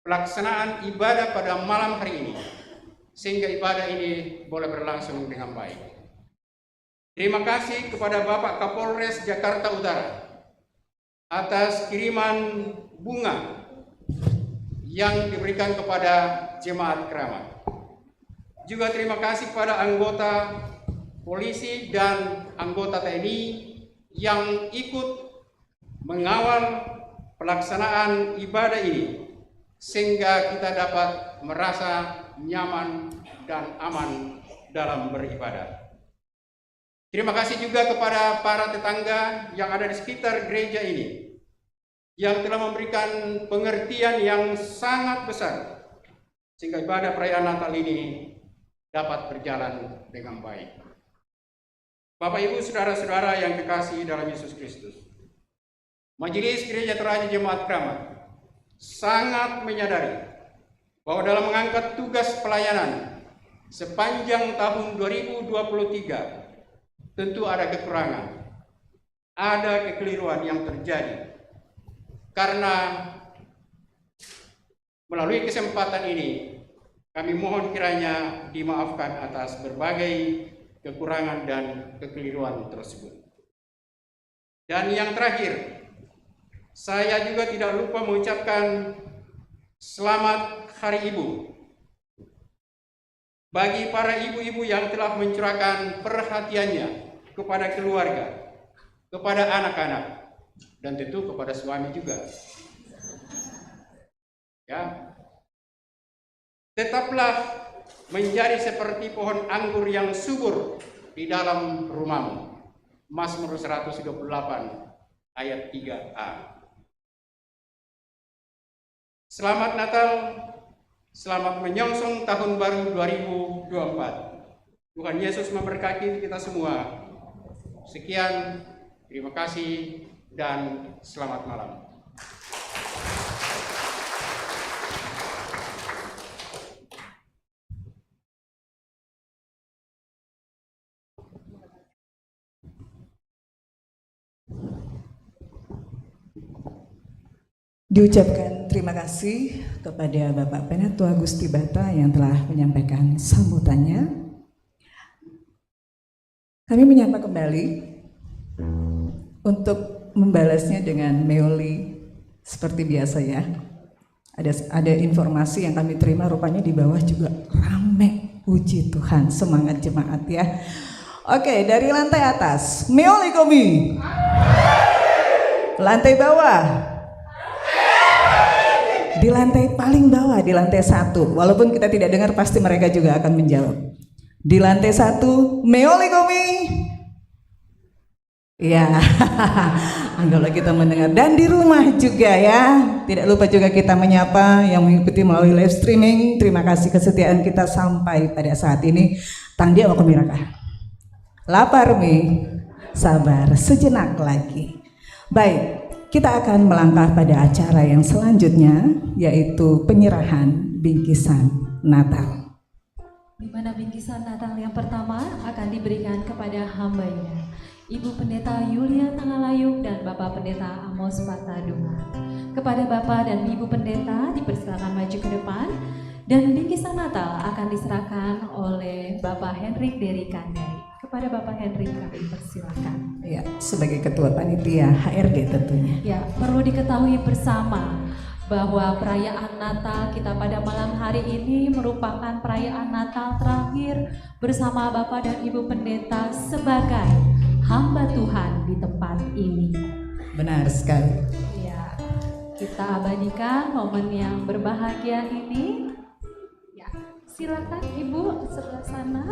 pelaksanaan ibadah pada malam hari ini, sehingga ibadah ini boleh berlangsung dengan baik. Terima kasih kepada Bapak Kapolres Jakarta Utara atas kiriman bunga yang diberikan kepada Jemaat Keramat. Juga terima kasih kepada anggota polisi dan anggota TNI yang ikut mengawal pelaksanaan ibadah ini, sehingga kita dapat merasa nyaman dan aman dalam beribadah. Terima kasih juga kepada para tetangga yang ada di sekitar gereja ini, yang telah memberikan pengertian yang sangat besar, sehingga ibadah perayaan Natal ini dapat berjalan dengan baik. Bapak, Ibu, saudara-saudara yang kekasih dalam Yesus Kristus, Majelis Gereja Teraja Jemaat Keramat sangat menyadari bahwa dalam mengangkat tugas pelayanan sepanjang tahun 2023 tentu ada kekurangan, ada kekeliruan yang terjadi. Karena melalui kesempatan ini kami mohon kiranya dimaafkan atas berbagai kekurangan dan kekeliruan tersebut. Dan yang terakhir, saya juga tidak lupa mengucapkan selamat Hari Ibu bagi para ibu-ibu yang telah mencurahkan perhatiannya kepada keluarga, kepada anak-anak, dan tentu kepada suami juga. Ya, tetaplah menjadi seperti pohon anggur yang subur di dalam rumahmu. Mazmur 128 ayat 3a. Selamat Natal, selamat menyongsong tahun baru 2024. Tuhan Yesus memberkati kita semua. Sekian, terima kasih, dan selamat malam. Diucapkan terima kasih kepada Bapak Penatua Gusti Bata yang telah menyampaikan sambutannya. Kami menyapa kembali untuk membalasnya dengan meoli seperti biasa ya. Ada informasi yang kami terima, rupanya di bawah juga rame. Puji Tuhan, semangat jemaat ya. Oke, dari lantai atas, meoli kami. Lantai bawah. Di lantai paling bawah, di lantai 1. Walaupun kita tidak dengar, pasti mereka juga akan menjawab. Di lantai 1, meoli kami. Ya, anggaplah kita mendengar. Dan di rumah juga ya. Tidak lupa juga kita menyapa yang mengikuti melalui live streaming. Terima kasih kesetiaan kita sampai pada saat ini. Tangdia wakumiraka. Lapar mi, sabar sejenak lagi. Baik, kita akan melangkah pada acara yang selanjutnya, yaitu penyerahan bingkisan Natal. Di mana bingkisan Natal yang pertama akan diberikan kepada hambanya, Ibu Pendeta Yulia Tangalayuk dan Bapak Pendeta Amos Patadungan. Kepada Bapak dan Ibu Pendeta dipersilakan maju ke depan, dan bingkisan Natal akan diserahkan oleh Bapak Hendrik dari Kandari. Kepada Bapak Hendrik kami persilakan. Ya, sebagai Ketua Panitia HRD tentunya. Ya, perlu diketahui bersama bahwa perayaan Natal kita pada malam hari ini merupakan perayaan Natal terakhir bersama Bapak dan Ibu Pendeta sebagai hamba Tuhan di tempat ini. Benar sekali. Ya, kita abadikan momen yang berbahagia ini. Ya, silakan Ibu sebelah sana.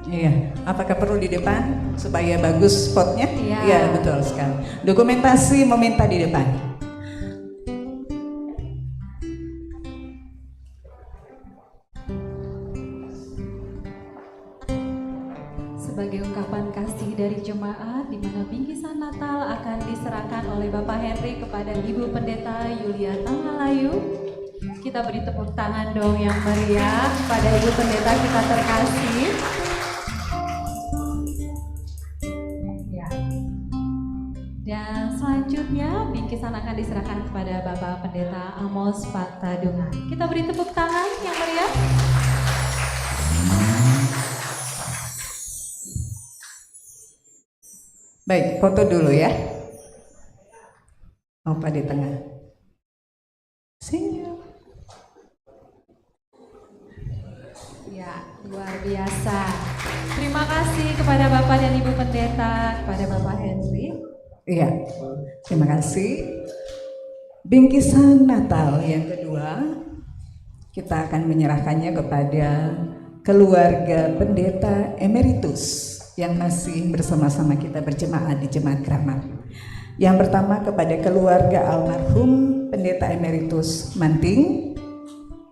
Iya, apakah perlu di depan supaya bagus spotnya? Iya. Iya, betul sekali. Dokumentasi meminta di depan. Sebagai ungkapan kasih dari jemaat, di mana bingkisan Natal akan diserahkan oleh Bapak Henry kepada Ibu Pendeta Yulia Tangalayuk. Kita beri tepuk tangan dong yang meriah pada Ibu Pendeta kita terkasih. Ya. Dan selanjutnya bingkisan akan diserahkan kepada Bapak Pendeta Amos Patadungan. Kita beri tepuk tangan yang meriah. Baik, foto dulu ya. Opa di tengah. Senyum. Ya, luar biasa. Terima kasih kepada Bapak dan Ibu Pendeta, kepada Bapak Henry. Iya, terima kasih. Bingkisan Natal yang kedua, kita akan menyerahkannya kepada keluarga pendeta emeritus yang masih bersama-sama kita berjemaat di Jemaat Keramat. Yang pertama kepada keluarga almarhum pendeta emeritus Manting.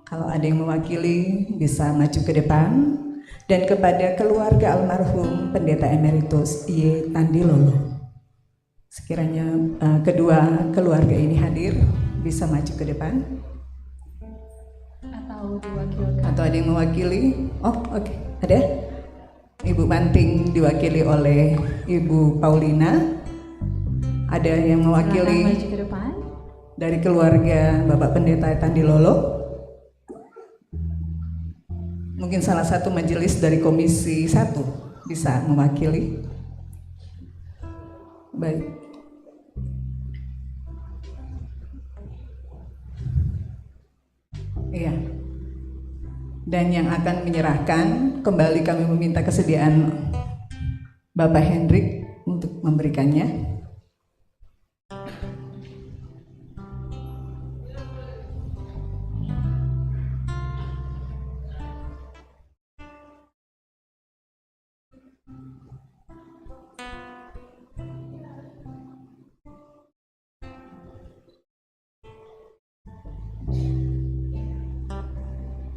Kalau ada yang mewakili bisa maju ke depan. Dan kepada keluarga almarhum pendeta emeritus Y. Tandilolo. Sekiranya kedua keluarga ini hadir, bisa maju ke depan. Atau diwakilkan. Atau ada yang mewakili? Oh, oke. Ada? Ibu Manting diwakili oleh Ibu Paulina. Ada yang mewakili maju ke depan. Dari keluarga Bapak Pendeta Tandilolo. Mungkin salah satu majelis dari Komisi 1 bisa mewakili. Baik. Iya. Dan yang akan menyerahkan, kembali kami meminta kesediaan Bapak Hendrik untuk memberikannya.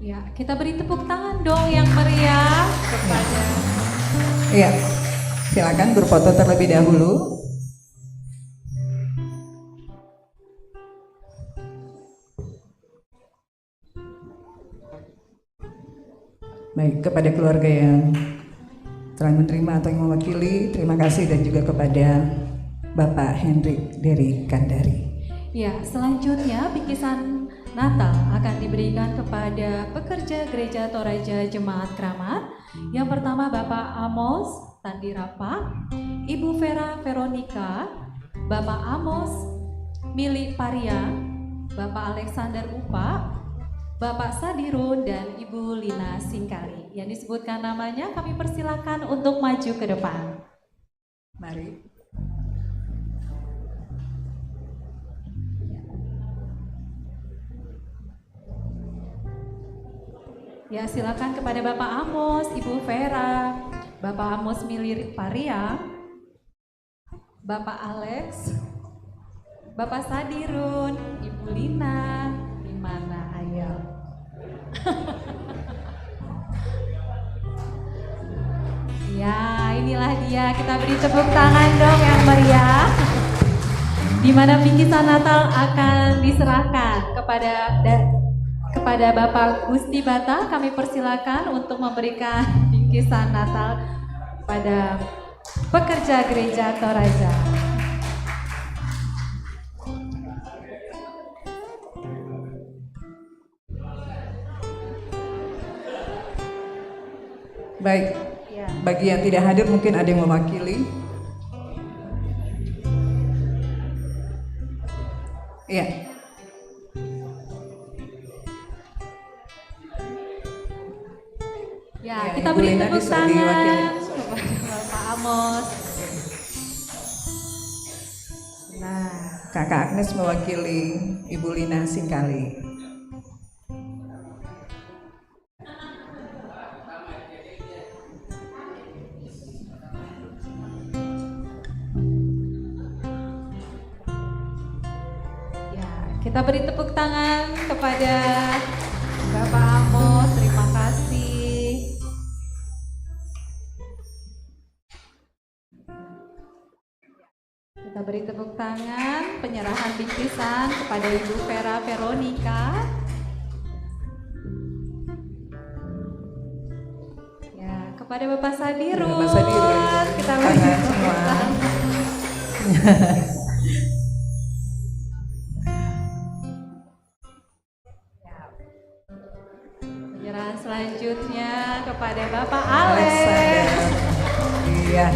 Ya, kita beri tepuk tangan dong yang meriah kepada. Iya, silakan berfoto terlebih dahulu. Baik, kepada keluarga yang telah menerima atau yang mewakili, terima kasih, dan juga kepada Bapak Hendrik dari Kandari. Ya, selanjutnya bingkisan Natal akan diberikan kepada pekerja Gereja Toraja Jemaat Keramat. Yang pertama Bapak Amos Tandirapa, Ibu Vera Veronica, Bapak Amos Mili Pariang, Bapak Alexander Upa, Bapak Sadirun, dan Ibu Lina Singkali. Yang disebutkan namanya kami persilakan untuk maju ke depan. Mari. Ya, silakan kepada Bapak Amos, Ibu Vera, Bapak Amos Mili Pariang, Bapak Alex, Bapak Sadirun, Ibu Lina, di mana ayo? Ya, inilah dia. Kita beri tepuk tangan dong yang meriah. Di mana bingkisan Natal akan diserahkan kepada Bapak Gusti Bata. Kami persilakan untuk memberikan bingkisan Natal pada pekerja Gereja Toraja. Baik, bagi yang tidak hadir mungkin ada yang mewakili. Iya. Ya, kita beri tepuk tangan kepada Bapak Amos. Nah, Kakak Agnes mewakili Ibu Lina Singkali. Kita beri tepuk tangan kepada Bapak Amos, terima kasih. Kita beri tepuk tangan penyerahan bingkisan kepada Ibu Vera Veronica. Ya, kepada Bapak Sadirun. Bapak Sadirun. Kita beri tepuk tangan. Selanjutnya kepada Bapak Alex. Iya.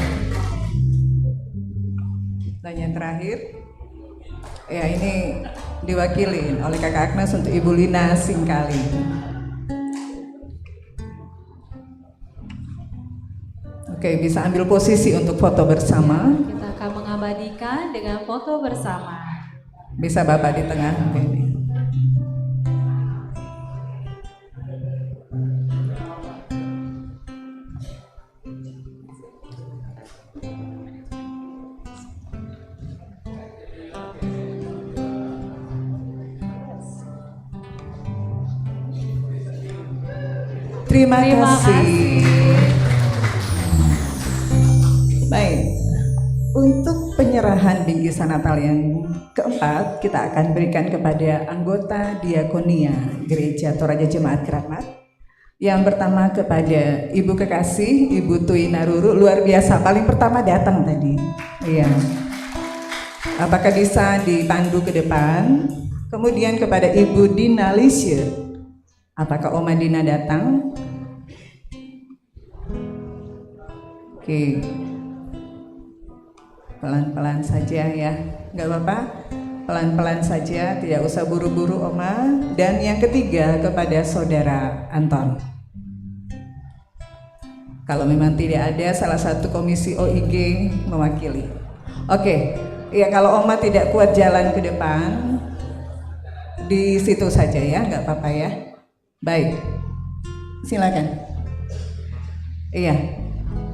Dan yang terakhir, ya ini diwakili oleh Kakak Agnes untuk Ibu Lina Singkali. Oke, bisa ambil posisi untuk foto bersama. Kita akan mengabadikan dengan foto bersama. Bisa Bapak di tengah. Oke. Terima kasih. Baik, untuk penyerahan bingkisan Natal yang keempat, kita akan berikan kepada anggota Diakonia Gereja Toraja Jemaat Keramat. Yang pertama kepada Ibu Kekasih, Ibu Tui Naruru, luar biasa, paling pertama datang tadi. Iya. Apakah bisa dipandu ke depan? Kemudian kepada Ibu Dina Lisye. Apakah Oma Dina datang? Oke. Pelan-pelan saja ya, nggak apa-apa. Pelan-pelan saja, tidak usah buru-buru Oma. Dan yang ketiga kepada Saudara Anton. Kalau memang tidak ada salah satu komisi OIG mewakili. Oke, ya kalau Oma tidak kuat jalan ke depan, di situ saja ya, nggak apa-apa ya. Baik, silakan. Iya,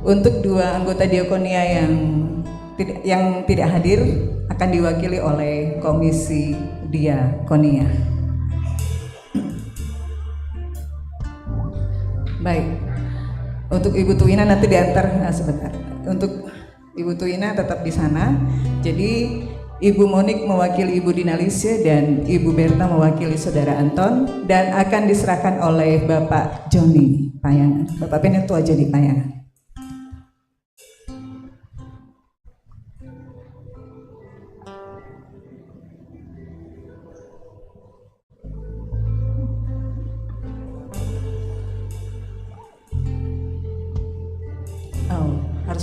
untuk dua anggota diakonia yang tidak hadir akan diwakili oleh komisi diakonia. Baik, untuk Ibu Tuina nanti diantar sebentar. Untuk Ibu Tuina tetap di sana. Jadi Ibu Monik mewakili Ibu Dina Lisye dan Ibu Berta mewakili Saudara Anton, dan akan diserahkan oleh Bapak Joni Payangan. Bapak Penentu aja di Payangan.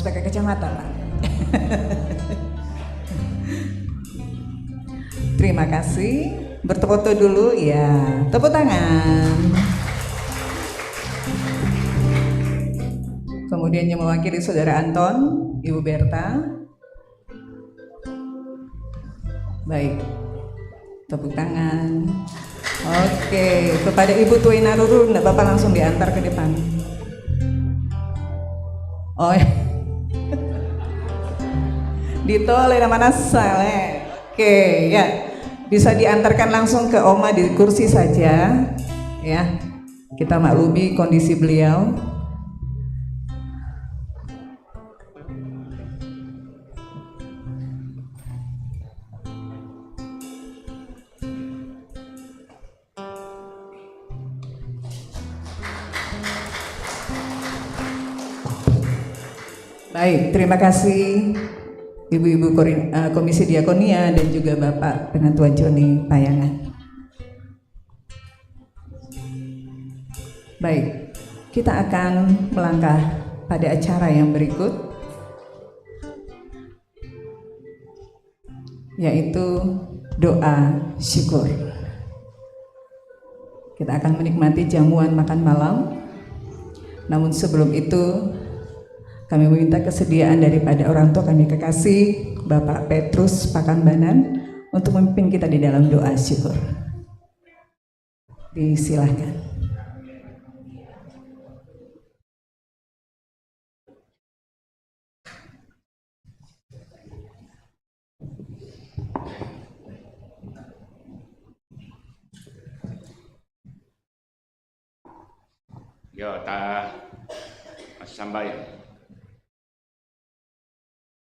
pakai kacamata, Pak. Terima kasih. Bertepuk tangan dulu, ya. Tepuk tangan. Kemudian yang mewakili Saudara Anton, Ibu Berta. Baik, tepuk tangan. Oke, kepada Ibu Tuina Ruru, Bapak langsung diantar ke depan. Oh, ditoleh nama nasale. Oke, ya. Bisa diantarkan langsung ke Oma di kursi saja, ya. Kita maklumi kondisi beliau. Baik, terima kasih Ibu-Ibu Komisi Diakonia dan juga Bapak Penatua Joni Payangan. Baik, kita akan melangkah pada acara yang berikut, yaitu doa syukur. Kita akan menikmati jamuan makan malam. Namun sebelum itu, kami meminta kesediaan daripada orang tua kami kekasih, Bapak Petrus Pakambanan, untuk memimpin kita di dalam doa syukur. Disilahkan. Yo, ta sampai.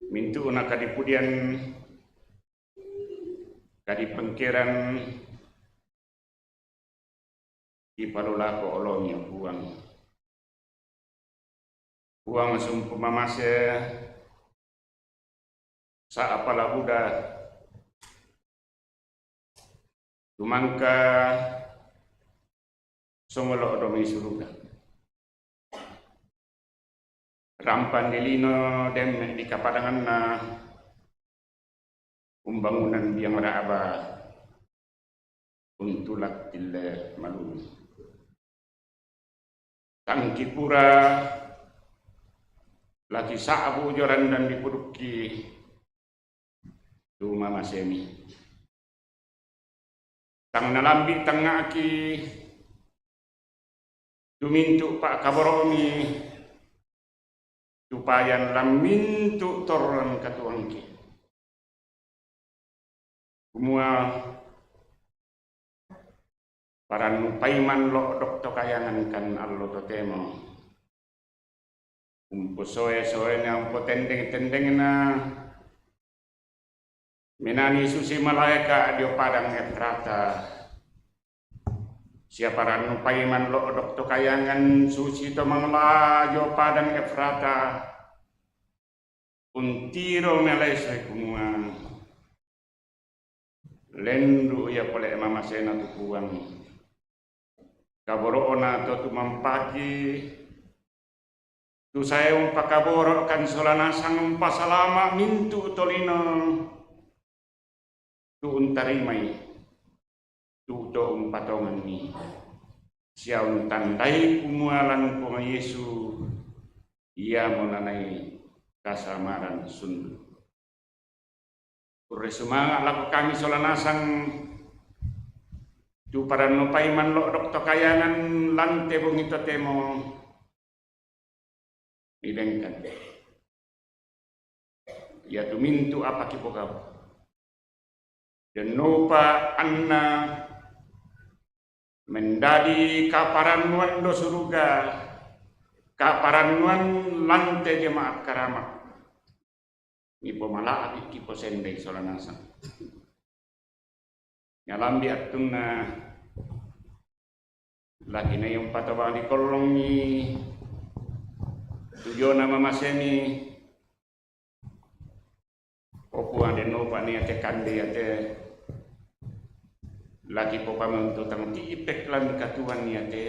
Mintu una kadipudian kadi pengkiran di palula ko olong yang buang sumpah mamase sa apala buda tumangka songolo domi suruga rampan dilino dem di kapadangan na pembangunan biang raba untulak tille malu tangki pura lagi saabu joran dan dipuduki rumah masemi tang nalambi tangaki tumintu Pak Kaboromi supaya lamintu toron katuangki semua para nupaiman lo dokto kayangan kan allo totemo soe na umpo tendeng na menani susi malaika dio padang Efrata siapa ranu paiman lo dokto kayangan susi to manglajo padang Efrata untiro melesai kumua lendu ya pole mama sena tukuang kaboro ona to tumampaki tu saya pakaboro kan solana sang pasalama mintu tolino tu untarimai tu do patongan ni siaun tandai kumualan po Yesu ia monanai kasamaran sundu Ure semangat laku kami solanasang tu para nopaiman lo dokto kayangan lante bungito temo idengkan ya tu mintu apa kipokau dan nopa anna mendadi kaparanuan do suruga kaparanuan lante jemaat karamat ipo malaki kipo sendai solanasa nyalambi atuna lagi na yung patabang di kolong ni tujuh nama maseni opuan den no pa ni ate kande ate lagi po pamunto tang tipek lan katuan ni ate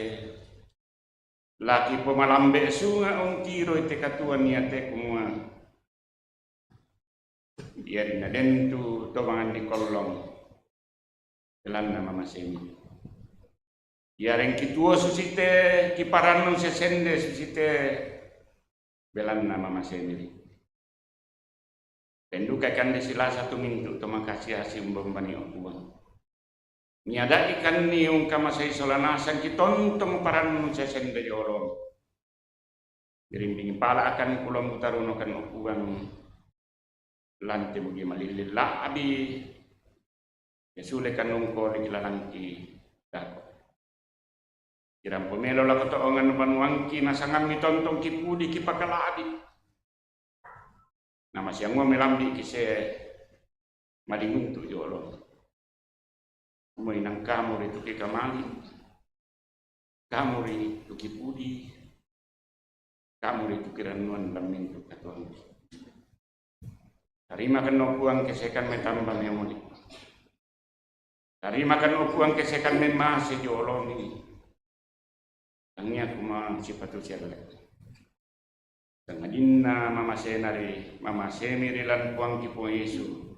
laki pemalambe sunga on tiro ite katuan niate kumua biarin den tu tobangan di kolong jalan nama masemi biarin kituo susite kiparan non sesende susite belan nama masemi penduka kan desila satu minggu terima kasih asim bombani okuang niada ikan ni yung kamasay solanasan kitontong paran nun sesende jolong dirimbing pala akan kulong utaruno kan ukuan lante bugi malilila abi yasule kan nungko ikilalangki dako kiram pomelo la kotoongan banuangki nasangan mitontong kipudi kipakalabi nama siang mo melambi kise malinguntu jolong Umay nang kamuri itu kikamali, kamuri itu kipudi, kamuri itu kiranuan lamin itu katuan. Tarima kan okuang kesekan metambang yang mudik. Tarima kan okuang kesekan memasi jolongi. Tangnya kuma sipatu siarlek. Tangadina mama senari, mama semirilan puang kipo Yesu,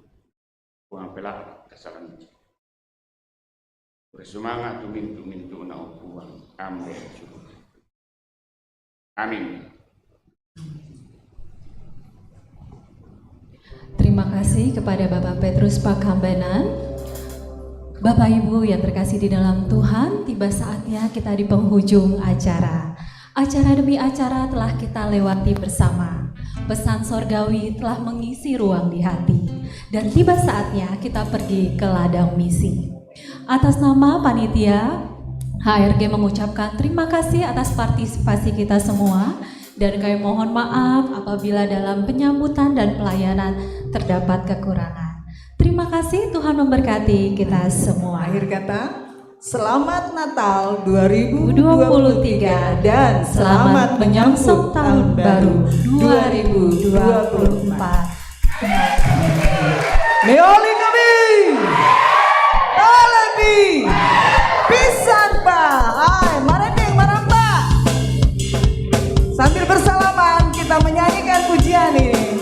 puang pelak kasalan. Bersemangat mintu na ukuan ambe amin. Terima kasih kepada Bapak Petrus Pakambenan. Bapak Ibu yang terkasih di dalam Tuhan, tiba saatnya kita di penghujung acara. Acara demi acara telah kita lewati bersama. Pesan sorgawi telah mengisi ruang di hati. Dan tiba saatnya kita pergi ke ladang misi. Atas nama panitia, HRG mengucapkan terima kasih atas partisipasi kita semua dan kami mohon maaf apabila dalam penyambutan dan pelayanan terdapat kekurangan. Terima kasih, Tuhan memberkati kita semua. Akhir kata, selamat Natal 2023 dan selamat menyongsong tahun baru 2024. Meoli kami! Pisan Pak, marendeng maramba. Sambil bersalaman kita menyanyikan pujian ini.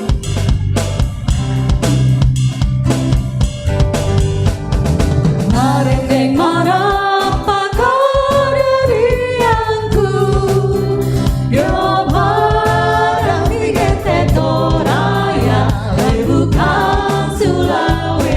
Marendeng maramba koderianku, yo barang digete toraya, lebukan Sulawesi.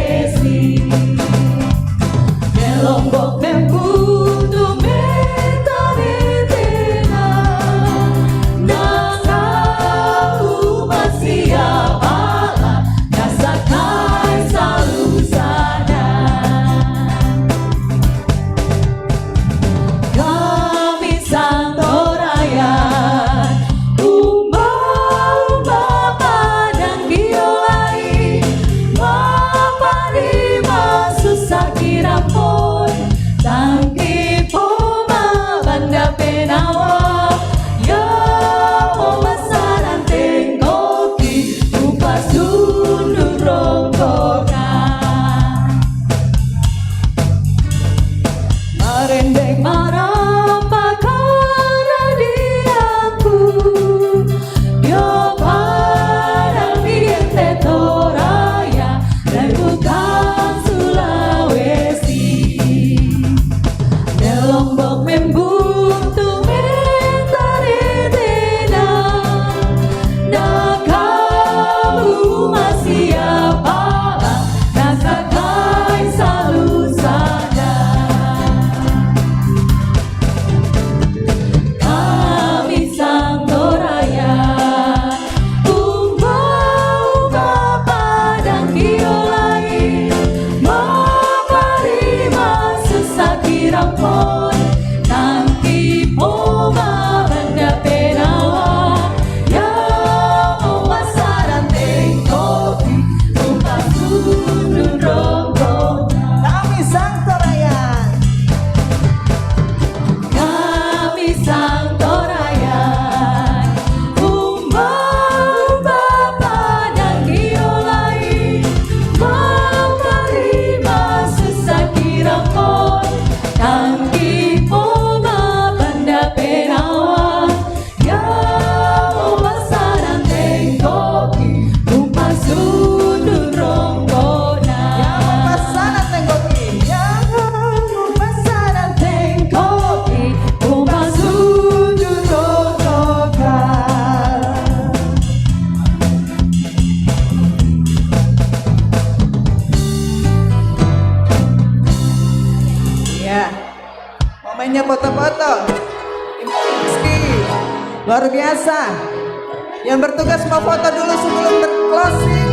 Semuanya foto-foto. Rizky, luar biasa. Yang bertugas mau foto dulu sebelum berclosing.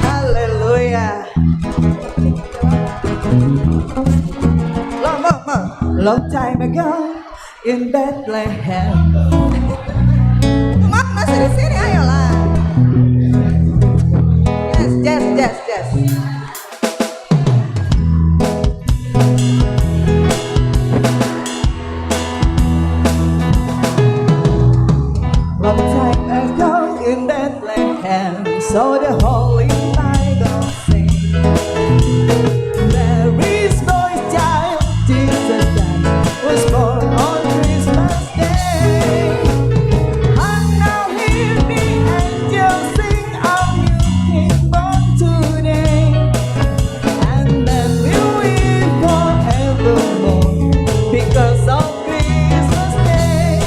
Haleluya. Long time ago in Bethlehem. Mak masih di sini, ayolah. Yes. Long time ago in Bethlehem, so the Holy Bible sing. Mary's boy child, Jesus died, was born on Christmas Day. And now hear the angels sing, our new King born today. And then we'll live forevermore because of Christmas Day.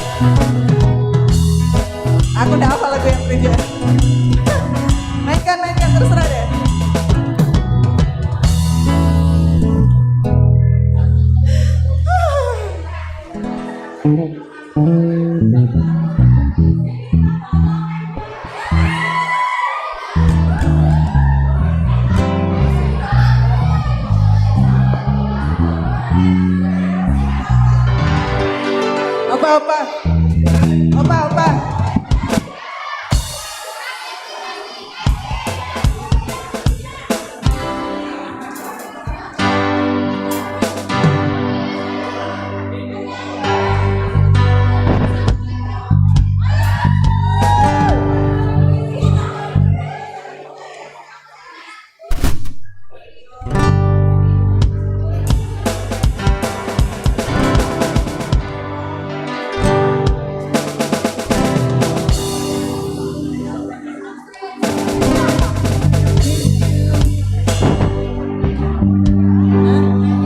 Aku udah hafal lagu yang gereja. Mainkan, terserah deh.